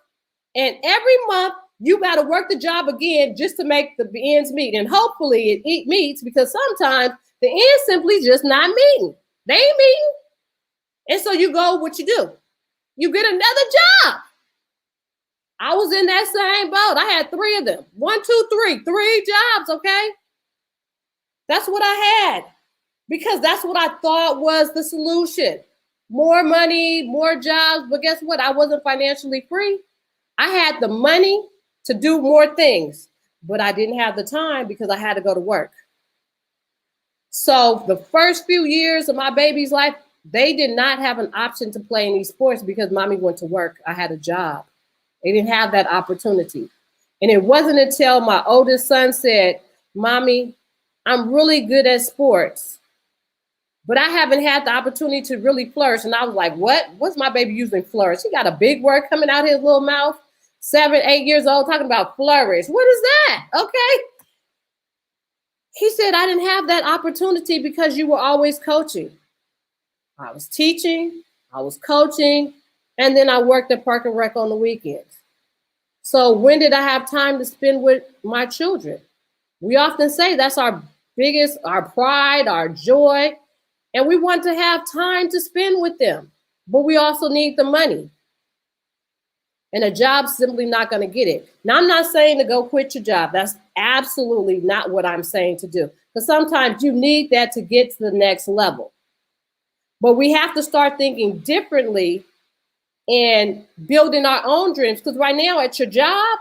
and every month you got to work the job again just to make the ends meet. And hopefully it meets, because sometimes the ends simply just not meeting. They ain't meeting. And so you go, what you do? You get another job. I was in that same boat. I had 3 of them. 1, 2, 3. 3 jobs, okay? That's what I had, because that's what I thought was the solution. More money, more jobs. But guess what? I wasn't financially free. I had the money to do more things, but I didn't have the time because I had to go to work. So the first few years of my baby's life, they did not have an option to play any sports because mommy went to work. I had a job. They didn't have that opportunity. And it wasn't until my oldest son said, Mommy, I'm really good at sports, but I haven't had the opportunity to really flourish. And I was like, what? What's my baby using flourish? He got a big word coming out his little mouth, 7, 8 years old, talking about flourish. What is that? Okay. He said, I didn't have that opportunity because you were always coaching. I was teaching, I was coaching, and then I worked at Park and Rec on the weekends. So when did I have time to spend with my children? We often say that's our biggest, our pride, our joy, and we want to have time to spend with them, but we also need the money. And a job's simply not going to get it. Now, I'm not saying to go quit your job. That's absolutely not what I'm saying to do. Because sometimes you need that to get to the next level. But we have to start thinking differently and building our own dreams. Because right now at your job,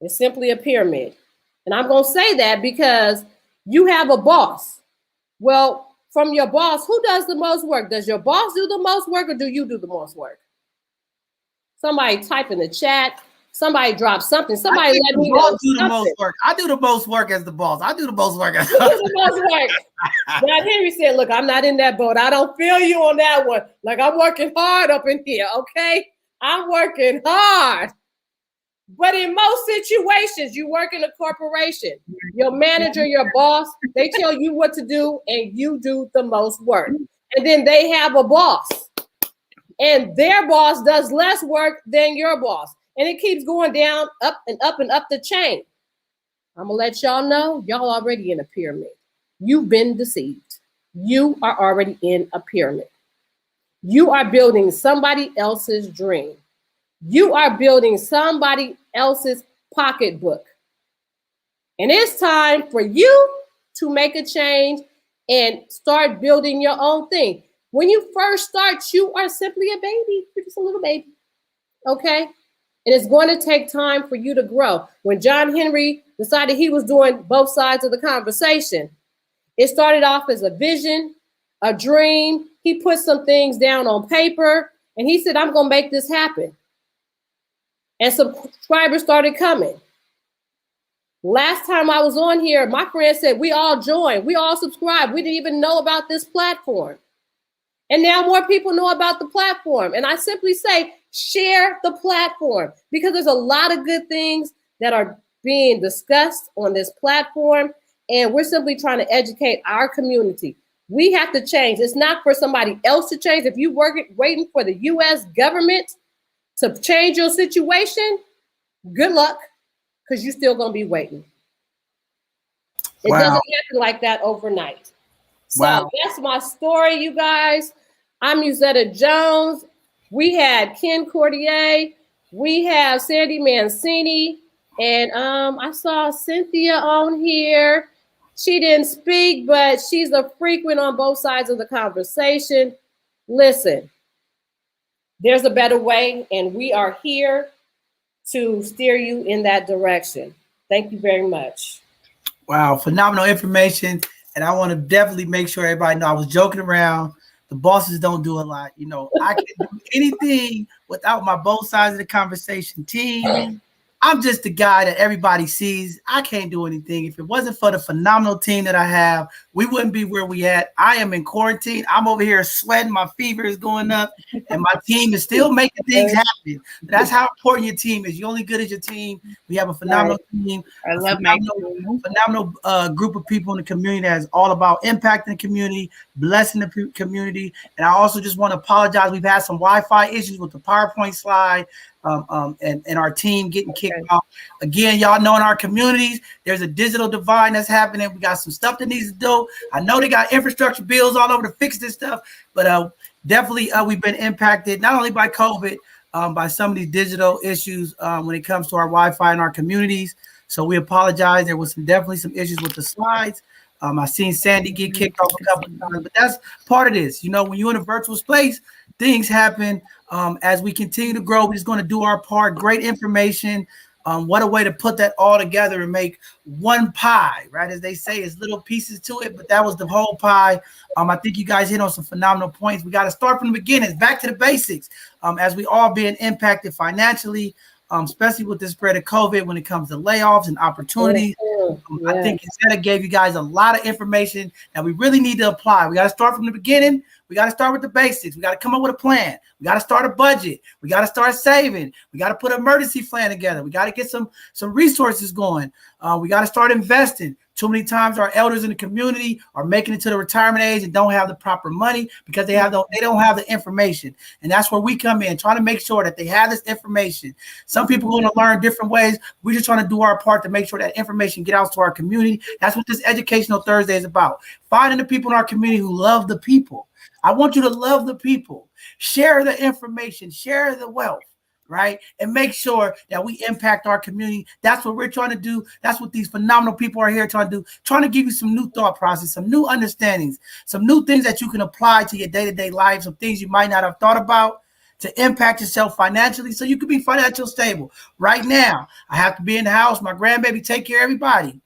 it's simply a pyramid. And I'm going to say that because you have a boss. Well, from your boss, who does the most work? Does your boss do the most work, or do you do the most work? Somebody type in the chat. Somebody drop something. Somebody let me know. Do the most work. I do the most work as the boss. I do the most work. You do the most work. John Henry said, look, I'm not in that boat. I don't feel you on that one. Like, I'm working hard up in here, okay? I'm working hard. But in most situations, you work in a corporation. Your manager, your boss, they tell you what to do, and you do the most work. And then they have a boss. And their boss does less work than your boss. And it keeps going down, up and up and up the chain. I'm going to let y'all know, y'all already in a pyramid. You've been deceived. You are already in a pyramid. You are building somebody else's dream. You are building somebody else's pocketbook. And it's time for you to make a change and start building your own thing. When you first start, you are simply a baby. You're just a little baby, okay? And it's going to take time for you to grow. When John Henry decided he was doing both sides of the conversation, it started off as a vision, a dream. He put some things down on paper, and he said, I'm going to make this happen. And subscribers started coming. Last time I was on here, my friend said, we all joined, we all subscribed. We didn't even know about this platform. And now more people know about the platform. And I simply say, share the platform, because there's a lot of good things that are being discussed on this platform. And we're simply trying to educate our community. We have to change. It's not for somebody else to change. If you're waiting for the US government to change your situation, good luck, because you're still going to be waiting. It doesn't happen like that overnight. So that's my story, you guys. I'm Musetta Jones. We had Ken Cordier. We have Sandy Mancini. And I saw Cynthia on here. She didn't speak, but she's a frequent on both sides of the conversation. Listen, there's a better way, and we are here to steer you in that direction. Thank you very much. Wow, phenomenal information. And I want to definitely make sure everybody know I was joking around. The bosses don't do a lot. You know, I can't do anything without my both sides of the conversation team. I'm just the guy that everybody sees. I can't do anything. If it wasn't for the phenomenal team that I have, we wouldn't be where we at. I am in quarantine. I'm over here sweating. My fever is going up, and my team is still making things happen. That's how important your team is. You're only good as your team. We have a phenomenal team. I love my team. Phenomenal group of people in the community that is all about impacting the community, blessing the community. And I also just want to apologize. We've had some Wi-Fi issues with the PowerPoint slide. And our team getting kicked off. Again, y'all know in our communities, there's a digital divide that's happening. We got some stuff that needs to do. I know they got infrastructure bills all over to fix this stuff, but definitely we've been impacted not only by COVID, by some of these digital issues when it comes to our Wi-Fi in our communities. So we apologize. There was definitely some issues with the slides. I seen Sandy get kicked off a couple of times, but that's part of this. You know, when you're in a virtual space, things happen. As we continue to grow, we're just going to do our part. Great information. What a way to put that all together and make one pie, right? As they say, it's little pieces to it, but that was the whole pie. I think you guys hit on some phenomenal points. We got to start from the beginning, back to the basics. As we all being impacted financially, especially with the spread of COVID when it comes to layoffs and opportunities. I think Zeta gave you guys a lot of information that we really need to apply. We got to start from the beginning. We got to start with the basics. We got to come up with a plan. We got to start a budget. We got to start saving. We got to put an emergency plan together. We got to get some resources going. We got to start investing. Too many times our elders in the community are making it to the retirement age and don't have the proper money because they don't have the information. And that's where we come in, trying to make sure that they have this information. Some people are going to learn different ways. We're just trying to do our part to make sure that information get out to our community. That's what this Educational Thursday is about. Finding the people in our community who love the people. I want you to love the people. Share the information. Share the wealth. Right? And make sure that we impact our community. That's what we're trying to do. That's what these phenomenal people are here trying to do, trying to give you some new thought process, some new understandings, some new things that you can apply to your day-to-day life, some things you might not have thought about to impact yourself financially so you can be financially stable. Right now, I have to be in the house. My grandbaby take care of everybody.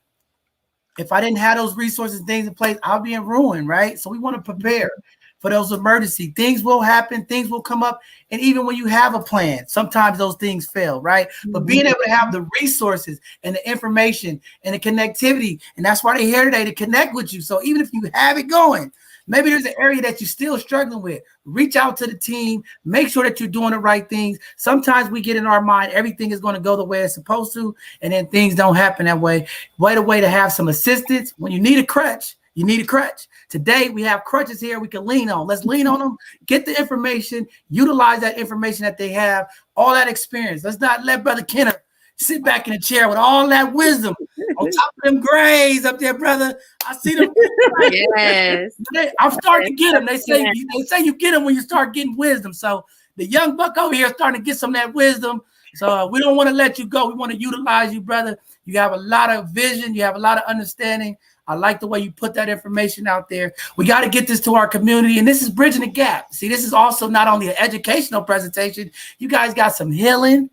If I didn't have those resources and things in place, I'll be in ruin, right? So we want to prepare for those emergency. Things will happen, things will come up. And even when you have a plan, sometimes those things fail, right? But being able to have the resources and the information and the connectivity, and that's why they're here today, to connect with you. So even if you have it going, maybe there's an area that you're still struggling with, reach out to the team, make sure that you're doing the right things. Sometimes we get in our mind, everything is going to go the way it's supposed to, and then things don't happen that way. Wait a way to have some assistance. When you need a crutch, you need a crutch. Today, we have crutches here we can lean on. Let's lean on them, get the information, utilize that information that they have, all that experience. Let's not let Brother Kenner sit back in a chair with all that wisdom on top of them grays up there, brother. I see them. Yes. I'm starting to get them. They say you get them when you start getting wisdom. So the young buck over here is starting to get some of that wisdom. So we don't want to let you go. We want to utilize you, brother. You have a lot of vision. You have a lot of understanding. I like the way you put that information out there. We got to get this to our community, and this is bridging the gap. See, this is also not only an educational presentation. You guys got some healing.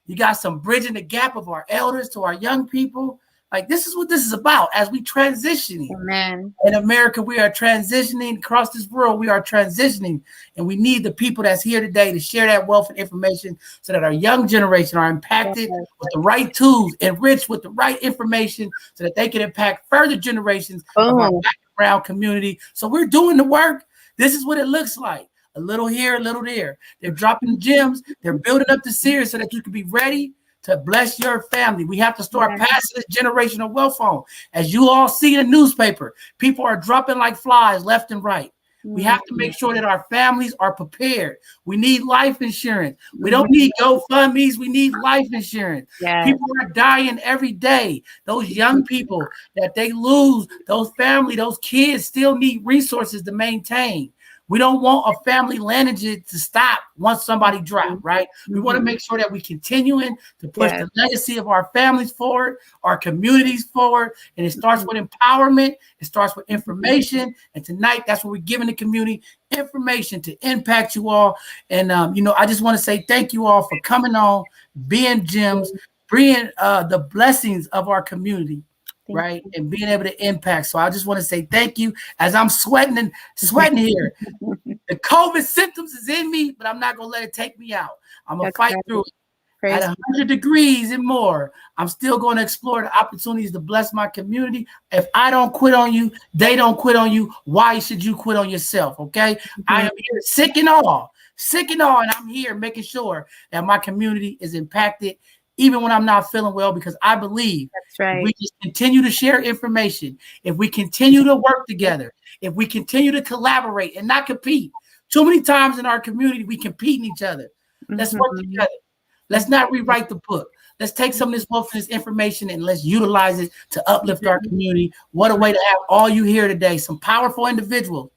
You got some bridging the gap of our elders to our young people. Like, this is what this is about as we transitioning. Amen. In America, we are transitioning. Across this world, we are transitioning. And we need the people that's here today to share that wealth and information so that our young generation are impacted with the right tools, enriched with the right information so that they can impact further generations of our background community. So we're doing the work. This is what it looks like. A little here, a little there. They're dropping gems. They're building up the series so that you can be ready to bless your family. We have to start passing this generational wealth on. As you all see in the newspaper, people are dropping like flies left and right. We have to make sure that our families are prepared. We need life insurance. We don't need GoFundMe's. We need life insurance. Yes. People are dying every day. Those young people that they lose, those family, those kids still need resources to maintain. We don't want a family lineage to stop once somebody drops, right? We want to make sure that we continuing to push the legacy of our families forward, our communities forward, and it starts with empowerment. It starts with information, and tonight that's what we're giving the community, information to impact you all. And I just want to say thank you all for coming on, being gems, bringing the blessings of our community. Right, and being able to impact. So I just want to say thank you. As I'm sweating here, the COVID symptoms is in me, but I'm not gonna let it take me out. I'm gonna fight through it. At 100 degrees and more, I'm still going to explore the opportunities to bless my community. If I don't quit on you, they don't quit on you. Why should you quit on yourself? Okay, I am here sick and all, and I'm here making sure that my community is impacted, even when I'm not feeling well, because I believe if we just continue to share information, if we continue to work together, if we continue to collaborate and not compete. Too many times in our community, we compete in each other. Let's work together. Let's not rewrite the book. Let's take some of this wealth and this information and let's utilize it to uplift our community. What a way to have all you here today, some powerful individuals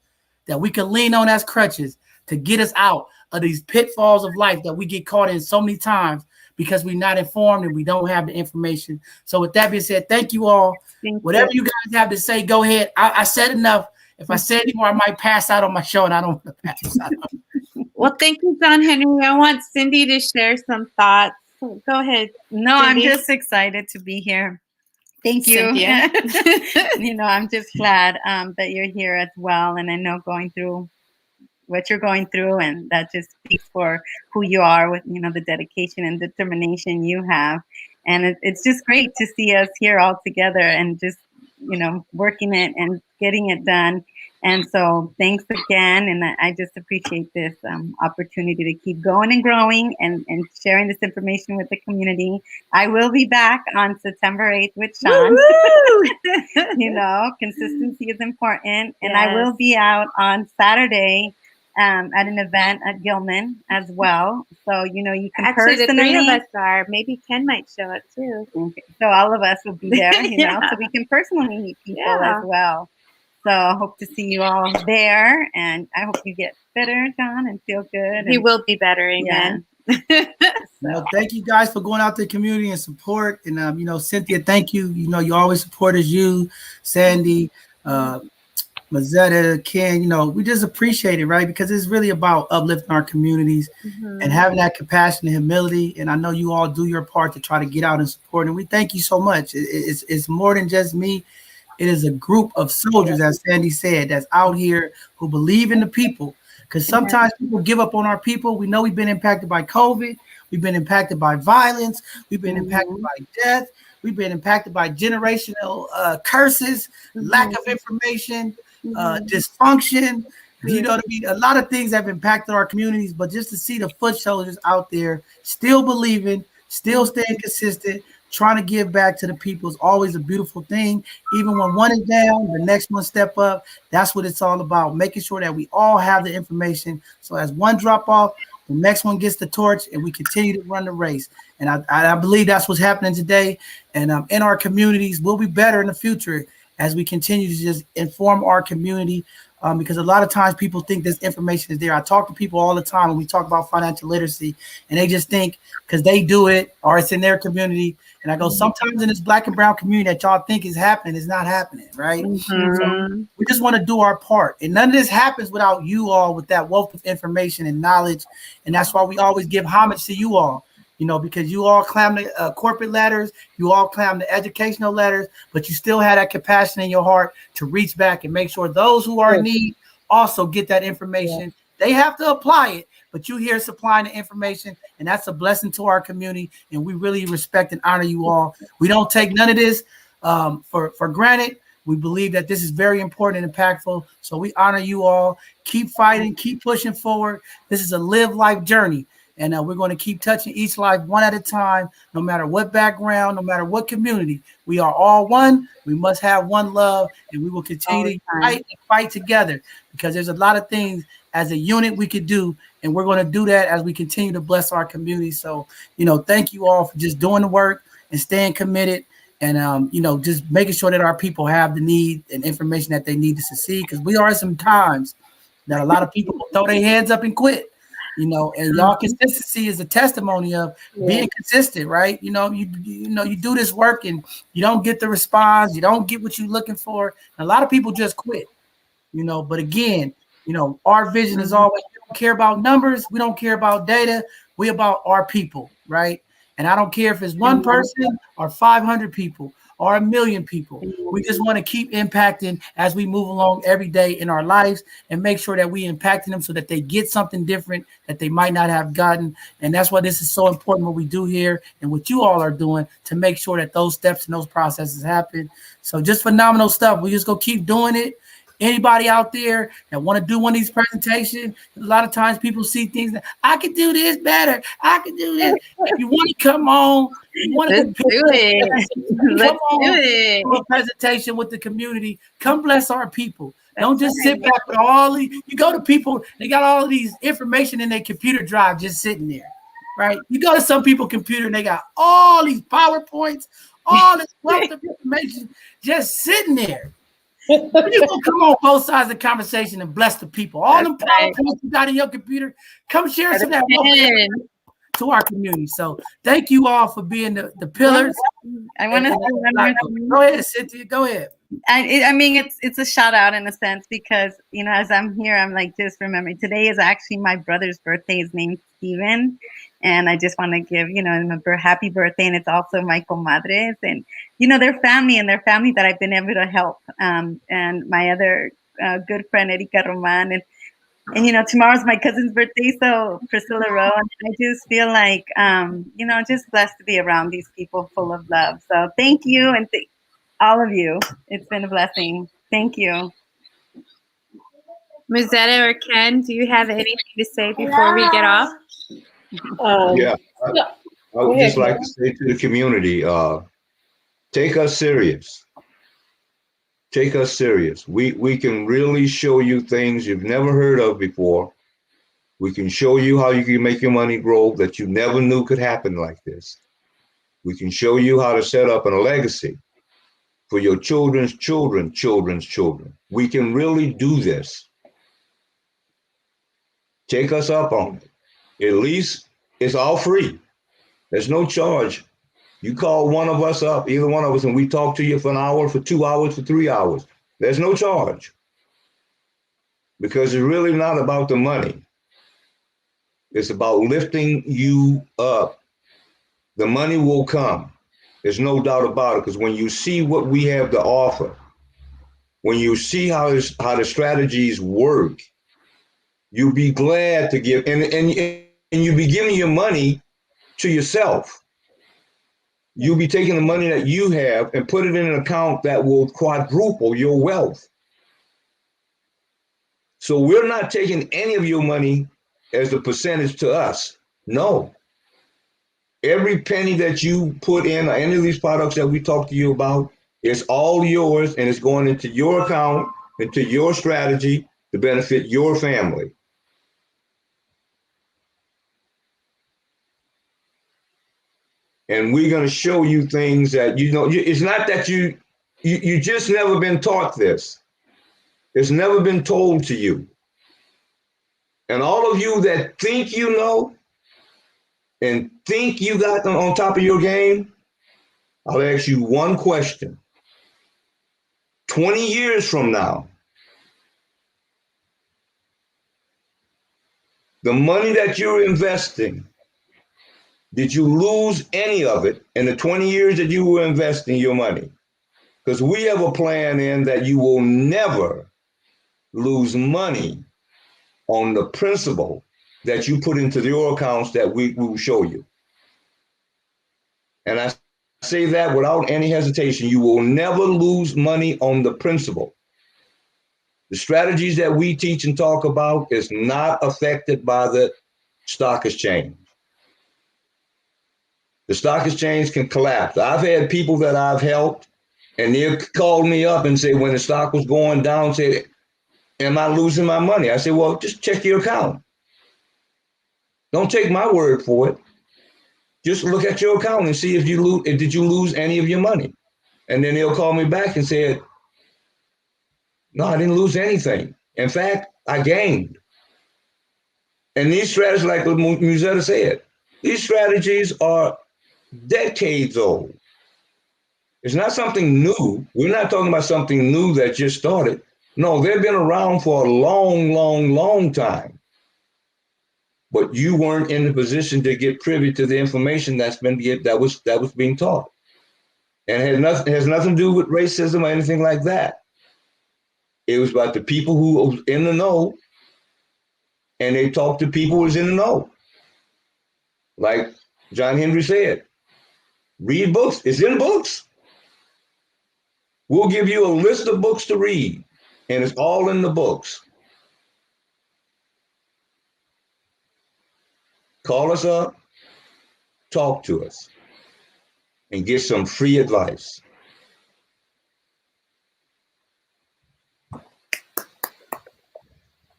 that we can lean on as crutches to get us out of these pitfalls of life that we get caught in so many times because we're not informed and we don't have the information. So with that being said, thank you all. Whatever you guys have to say, go ahead. I said enough. If I say any more, I might pass out on my show, and I don't want to pass out. Well, thank you, John Henry. I want Cindy to share some thoughts. Go ahead. No, Cindy. I'm just excited to be here. Thank you. Cynthia. I'm just glad that you're here as well. And I know going through what you're going through, and that just speaks for who you are with, you know, the dedication and determination you have. And it's just great to see us here all together and just, you know, working it and getting it done. And so thanks again. And I just appreciate this opportunity to keep going and growing and sharing this information with the community. I will be back on September 8th with Sean. You know, consistency is important. And I will be out on Saturday at an event at Gilman as well. So, you know, you can Actually, personally. the three of us are. Maybe Ken might show up too. Okay. So all of us will be there, you know, so we can personally meet people as well. So I hope to see you all there, and I hope you get better, John, and feel good. He will be better, amen. Well, thank you guys for going out to the community and support. And you know, Cynthia, thank you. You know, you always support us. You, Sandy, Mazetta, Ken. You know, we just appreciate it, right? Because it's really about uplifting our communities and having that compassion and humility. And I know you all do your part to try to get out and support. And we thank you so much. It's more than just me. It is a group of soldiers, as Sandy said, that's out here who believe in the people. Because sometimes people give up on our people. We know we've been impacted by COVID. We've been impacted by violence. We've been impacted by death. We've been impacted by generational curses, lack of information, dysfunction. You know what I mean? A lot of things have impacted our communities, but just to see the foot soldiers out there still believing, still staying consistent, trying to give back to the people is always a beautiful thing. Even when one is down, the next one step up. That's what it's all about, making sure that we all have the information. So as one drop off, the next one gets the torch, and we continue to run the race. And I believe that's what's happening today. And in our communities, we'll be better in the future as we continue to just inform our community. Because a lot of times people think this information is there. I talk to people all the time when we talk about financial literacy, and they just think because they do it or it's in their community. And I go, sometimes in this Black and brown community that y'all think is happening, it's not happening, right? So we just want to do our part. And none of this happens without you all with that wealth of information and knowledge. And that's why we always give homage to you all. You know, because you all climb the corporate ladders, you all climb the educational ladders, but you still have that compassion in your heart to reach back and make sure those who are in need also get that information. They have to apply it, but you here supplying the information, and that's a blessing to our community. And we really respect and honor you all. We don't take none of this for granted. We believe that this is very important and impactful. So we honor you all. Keep fighting, keep pushing forward. This is a live life journey. And we're going to keep touching each life one at a time, no matter what background, no matter what community. We are all one. We must have one love, and we will continue to fight together, because there's a lot of things as a unit we could do, and we're going to do that as we continue to bless our community. So, you know, thank you all for just doing the work and staying committed, and, you know, just making sure that our people have the need and information that they need to succeed, because we are some times that a lot of people throw their hands up and quit. You know, and y'all consistency is a testimony of being consistent, right? You know, you do this work and you don't get the response, you don't get what you're looking for. And a lot of people just quit, you know. But again, you know, our vision is always, we don't care about numbers, we don't care about data, we about our people, right? And I don't care if it's one person or 500 people or 1 million people. We just want to keep impacting as we move along every day in our lives, and make sure that we impacting them so that they get something different that they might not have gotten. And that's why this is so important, what we do here and what you all are doing to make sure that those steps and those processes happen. So just phenomenal stuff. We just go keep doing it. Anybody out there that want to do one of these presentations, a lot of times people see things that I could do this better. I could do this. If you want to come on, you want to do it. Do a presentation with the community. Come bless our people. Don't just sit back with all these. You go to people, they got all of these information in their computer drive just sitting there, right? You go to some people's computer and they got all these PowerPoints, all this wealth of information just sitting there. You gonna come on both sides of the conversation and bless the people. All them PowerPoints you got in your computer, come share some of that to our community. So thank you all for being the pillars. I want to go ahead, Cynthia. Go ahead. I mean, it's a shout out in a sense, because, you know, as I'm here, I'm like, just remembering today is actually my brother's birthday. His name's Steven. And I just want to give, you know, him a happy birthday. And it's also my comadres and, you know, their family that I've been able to help. And my other good friend, Erika Roman. And And, you know, tomorrow's my cousin's birthday, so Priscilla Rowe. And I just feel like, you know, just blessed to be around these people full of love. So thank you, and all of you. It's been a blessing. Thank you. Muzetta or Ken, do you have anything to say before we get off? Yeah, I Go would ahead, just like Ken. to say to the community, take us serious. Take us serious. We can really show you things you've never heard of before. We can show you how you can make your money grow that you never knew could happen like this. We can show you how to set up a legacy for your children's children's children. We can really do this. Take us up on it. At least it's all free. There's no charge. You call one of us up, either one of us, and we talk to you for an hour, for 2 hours, for 3 hours. There's no charge because it's really not about the money. It's about lifting you up. The money will come. There's no doubt about it, because when you see what we have to offer, when you see how the strategies work, you'll be glad to give, and you'll be giving your money to yourself. You'll be taking the money that you have and put it in an account that will quadruple your wealth. So we're not taking any of your money as a percentage to us. No. Every penny that you put in or any of these products that we talk to you about, it's all yours, and it's going into your account, into your strategy to benefit your family. And we're going to show you things that, you know, it's not that you just never been taught this. It's never been told to you. And all of you that think you know and think you got on top of your game, I'll ask you one question. 20 years from now, the money that you're investing, did you lose any of it in the 20 years that you were investing your money? Because we have a plan in that you will never lose money on the principal that you put into your accounts that we will show you. And I say that without any hesitation. You will never lose money on the principal. The strategies that we teach and talk about is not affected by the stock exchange. The stock exchange can collapse. I've had people that I've helped, and they'll call me up and say, when the stock was going down, say, am I losing my money? I say, well, just check your account. Don't take my word for it. Just look at your account and see if did you lose any of your money? And then they'll call me back and say, no, I didn't lose anything. In fact, I gained. And these strategies, like Muzetta said, these strategies are decades old. It's not something new. We're not talking about something new that just started. No, they've been around for a long, long, long time. But you weren't in the position to get privy to the information that was being taught. And it has nothing to do with racism or anything like that. It was about the people who were in the know, and they talked to people who was in the know. Like John Henry said, read books. It's in books. We'll give you a list of books to read, and it's all in the books. Call us up, talk to us, and get some free advice.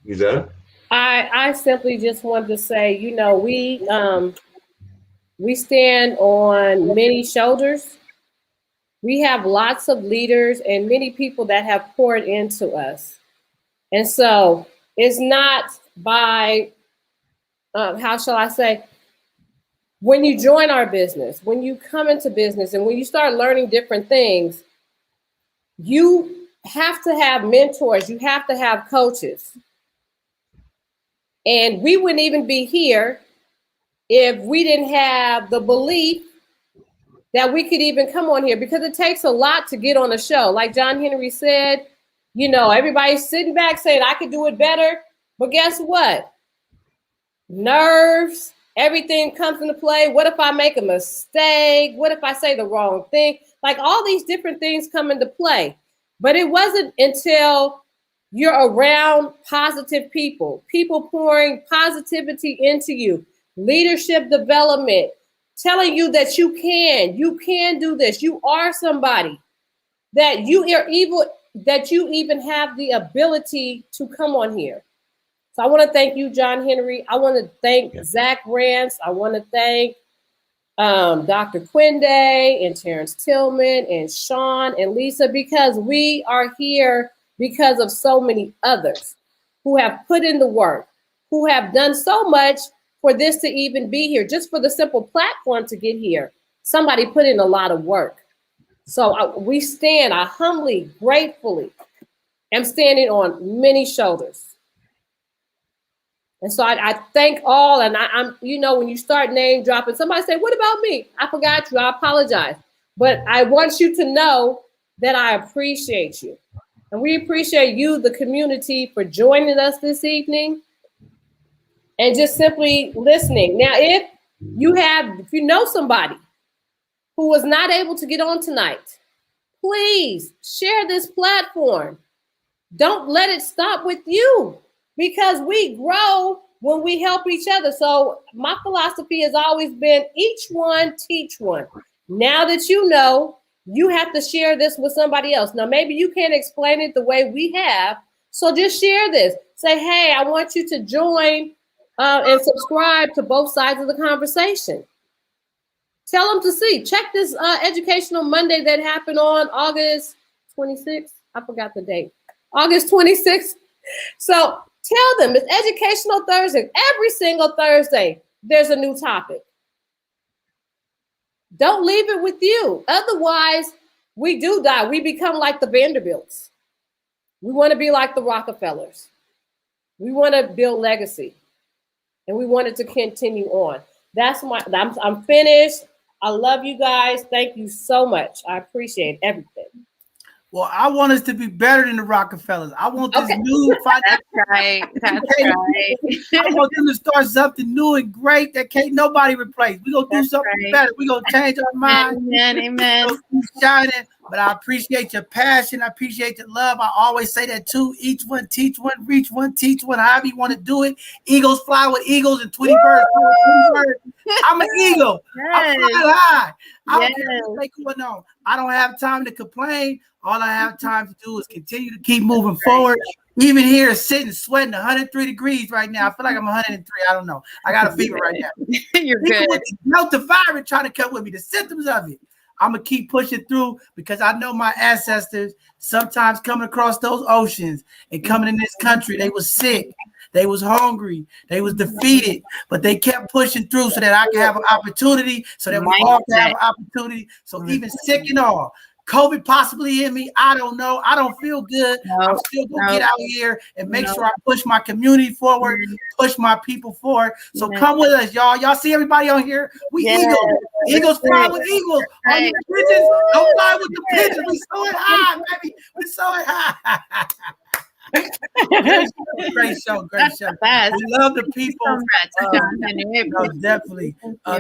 Is that it? I simply just wanted to say, you know, we stand on many shoulders. We have lots of leaders and many people that have poured into us. And so it's not by, how shall I say, when you join our business, when you come into business and when you start learning different things, you have to have mentors, you have to have coaches. And we wouldn't even be here if we didn't have the belief that we could even come on here, because it takes a lot to get on a show. Like John Henry said, you know, everybody's sitting back saying, I could do it better. But guess what? Nerves, everything comes into play. What if I make a mistake? What if I say the wrong thing? Like all these different things come into play. But it wasn't until you're around positive people, people pouring positivity into you, leadership development, telling you that you can do this. You are somebody, that you are evil, that you even have the ability to come on here. So I want to thank you, John Henry. I want to thank Zach Rance. I want to thank Dr. Quinde and Terrence Tillman and Sean and Lisa, because we are here because of so many others who have put in the work, who have done so much for this to even be here, just for the simple platform to get here. Somebody put in a lot of work. So we stand, I humbly, gratefully am standing on many shoulders. And so I thank all, and I'm, you know, when you start name dropping, somebody say, what about me? I forgot you, I apologize. But I want you to know that I appreciate you. And we appreciate you, the community, for joining us this evening and just simply listening. Now, if you know somebody who was not able to get on tonight, please share this platform. Don't let it stop with you, because we grow when we help each other. So my philosophy has always been each one teach one. Now that you know, you have to share this with somebody else. Now, maybe you can't explain it the way we have, so just share this. Say, hey, I want you to join and subscribe to Both Sides of the Conversation. Tell them to see. Check this Educational Monday that happened on August 26th. I forgot the date. August 26th. So tell them it's Educational Thursday. Every single Thursday, there's a new topic. Don't leave it with you. Otherwise, we do die. We become like the Vanderbilts. We want to be like the Rockefellers. We want to build legacy. And we want it to continue on. I'm finished. I love you guys. Thank you so much. I appreciate everything. Well, I want us to be better than the Rockefellers. I want this new That's right. That's right. I want them to start something new and great that can't nobody replace. We're going to do something better. We're going to change our mind. Amen. Amen. Shining. But I appreciate your passion. I appreciate your love. I always say that too. Each one, teach one, reach one, teach one. However you want to do it. Eagles fly with eagles and 20 birds. I'm an eagle. Yes. I'm flying high. I don't care what's going on. I don't have time to complain. All I have time to do is continue to keep moving forward. Even here, sitting, sweating 103 degrees right now. I feel like I'm 103. I don't know. I got a fever right now. You're good. Melt the virus trying to come with me. The symptoms of it. I'm going to keep pushing through because I know my ancestors sometimes coming across those oceans and coming in this country, they was sick. They was hungry. They was defeated, but they kept pushing through so that I can have an opportunity, so that we all can have an opportunity. So even sick and all, COVID possibly in me, I don't know. I don't feel good. I'm still going to get out here and make sure I push my community forward, push my people forward. So come with us, y'all. Y'all see everybody on here? We eagles. Eagles fly with eagles. All you pigeons, don't fly with the pigeons. We soaring high, baby. We soaring high. Great show. We love the people. Definitely.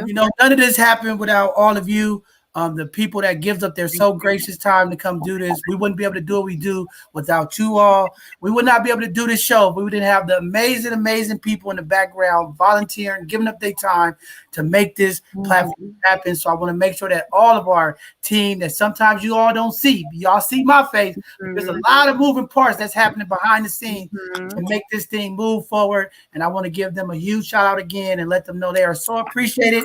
You know, none of this happened without all of you. The people that gives up their so gracious time to come do this. We wouldn't be able to do what we do without you all. We would not be able to do this show if we didn't have the amazing people in the background volunteering, giving up their time to make this platform happen. So I want to make sure that all of our team that sometimes you all don't see, y'all see my face. There's a lot of moving parts that's happening behind the scenes to make this thing move forward. And I want to give them a huge shout out again and let them know they are so appreciated.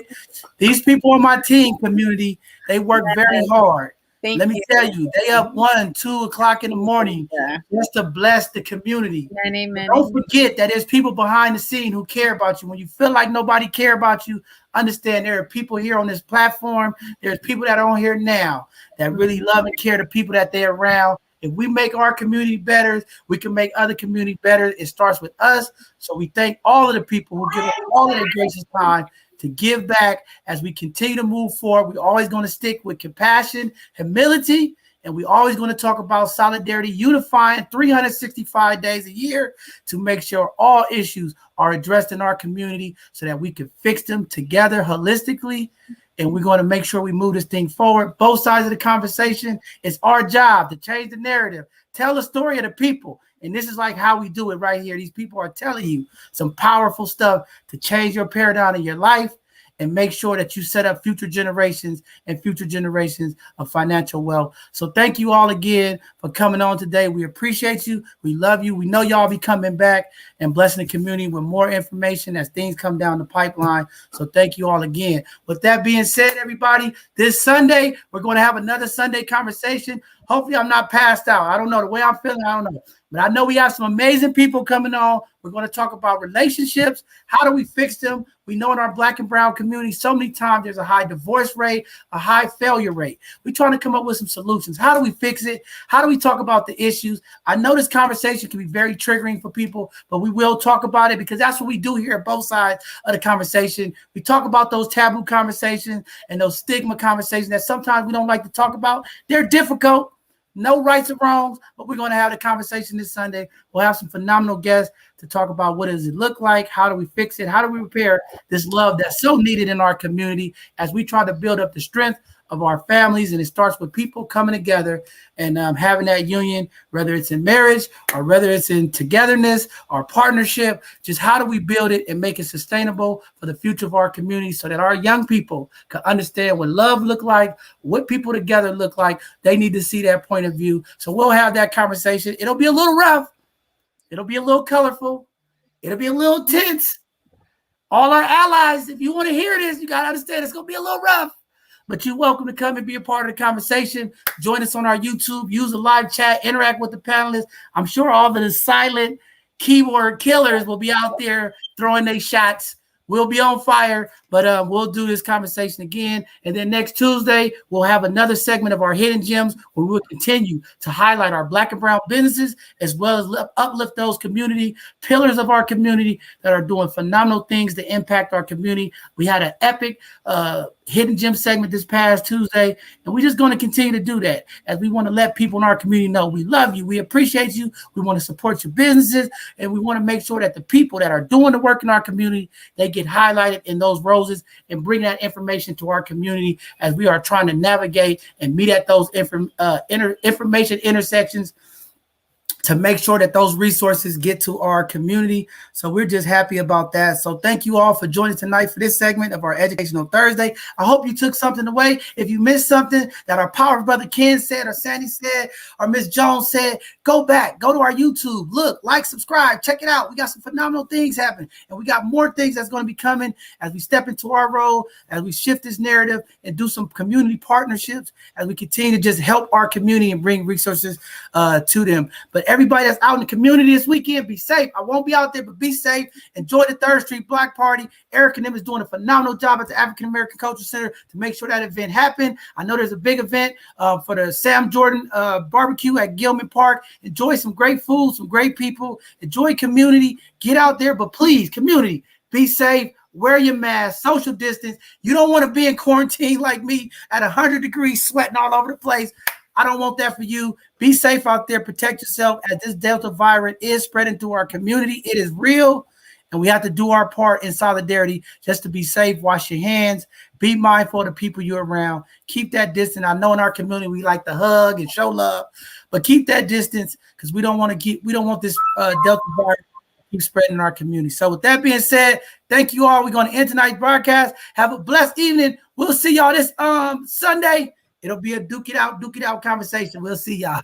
These people on my team community, they work very hard. Let me tell you, they up 1, 2 o'clock in the morning just to bless the community. Amen. Don't forget that there's people behind the scene who care about you. When you feel like nobody care about you, understand there are people here on this platform. There's people that are on here now that really love and care the people that they're around. If we make our community better, we can make other community better. It starts with us. So we thank all of the people who give us all of their gracious time to give back as we continue to move forward. We're always going to stick with compassion, humility, And we're always going to talk about solidarity, unifying 365 days a year to make sure all issues are addressed in our community so that we can fix them together holistically. And we're going to make sure we move this thing forward. Both sides of the conversation. It's our job to change the narrative, tell the story of the people. And this is like how we do it right here. These people are telling you some powerful stuff to change your paradigm in your life and make sure that you set up future generations and future generations of financial wealth. So thank you all again for coming on today. We appreciate you. We love you. We know y'all be coming back and blessing the community with more information as things come down the pipeline. So thank you all again. With that being said, everybody, this Sunday, we're going to have another Sunday conversation. Hopefully I'm not passed out. I don't know. The way I'm feeling, I don't know. But I know we have some amazing people coming on. We're going to talk about relationships. How do we fix them? We know in our Black and brown community, so many times there's a high divorce rate, a high failure rate. We're trying to come up with some solutions. How do we fix it? How do we talk about the issues? I know this conversation can be very triggering for people, but we will talk about it because that's what we do here at both sides of the conversation. We talk about those taboo conversations and those stigma conversations that sometimes we don't like to talk about. They're difficult. No rights or wrongs, but we're going to have the conversation this Sunday. We'll have some phenomenal guests to talk about what does it look like, how do we fix it, how do we repair this love that's so needed in our community as we try to build up the strength of our families. And it starts with people coming together and having that union, whether it's in marriage or whether it's in togetherness or partnership. Just how do we build it and make it sustainable for the future of our community so that our young people can understand what love look like, what people together look like. They need to see that point of view. So we'll have that conversation. It'll be a little rough. It'll be a little colorful. It'll be a little tense. All our allies, if you want to hear this, you got to understand it's going to be a little rough. But you're welcome to come and be a part of the conversation. Join us on our YouTube. Use the live chat. Interact with the panelists. I'm sure all of the silent keyboard killers will be out there throwing their shots. We'll be on fire, but we'll do this conversation again. And then next Tuesday, we'll have another segment of our Hidden Gems where we'll continue to highlight our Black and brown businesses as well as uplift those community pillars of our community that are doing phenomenal things to impact our community. We had an epic Hidden Gem segment this past Tuesday, and we're just going to continue to do that as we want to let people in our community know we love you, we appreciate you, we want to support your businesses, and we want to make sure that the people that are doing the work in our community, they get highlighted in those roses and bring that information to our community as we are trying to navigate and meet at those information intersections to make sure that those resources get to our community. So we're just happy about that. So thank you all for joining tonight for this segment of our Educational Thursday. I hope you took something away. If you missed something that our powerful brother Ken said or Sandy said or Miss Jones said, go back, go to our YouTube, look, like, subscribe, check it out. We got some phenomenal things happening, and we got more things that's going to be coming as we step into our role, as we shift this narrative and do some community partnerships, as we continue to just help our community and bring resources to them. But everybody that's out in the community this weekend, be safe. I won't be out there, but be safe. Enjoy the 3rd Street Block Party. Eric and them is doing a phenomenal job at the African American Cultural Center to make sure that event happened. I know there's a big event for the Sam Jordan barbecue at Gilman Park. Enjoy some great food, some great people. Enjoy community. Get out there, but please, community, be safe. Wear your mask, social distance. You don't want to be in quarantine like me at 100 degrees, sweating all over the place. I don't want that for you. Be safe out there. Protect yourself as this Delta variant is spreading through our community. It is real, and we have to do our part in solidarity just to be safe. Wash your hands. Be mindful of the people you're around. Keep that distance. I know in our community we like to hug and show love, but keep that distance because we don't want this Delta variant to keep spreading in our community. So with that being said, thank you all. We're going to end tonight's broadcast. Have a blessed evening. We'll see y'all this Sunday. It'll be a duke it out conversation. We'll see y'all.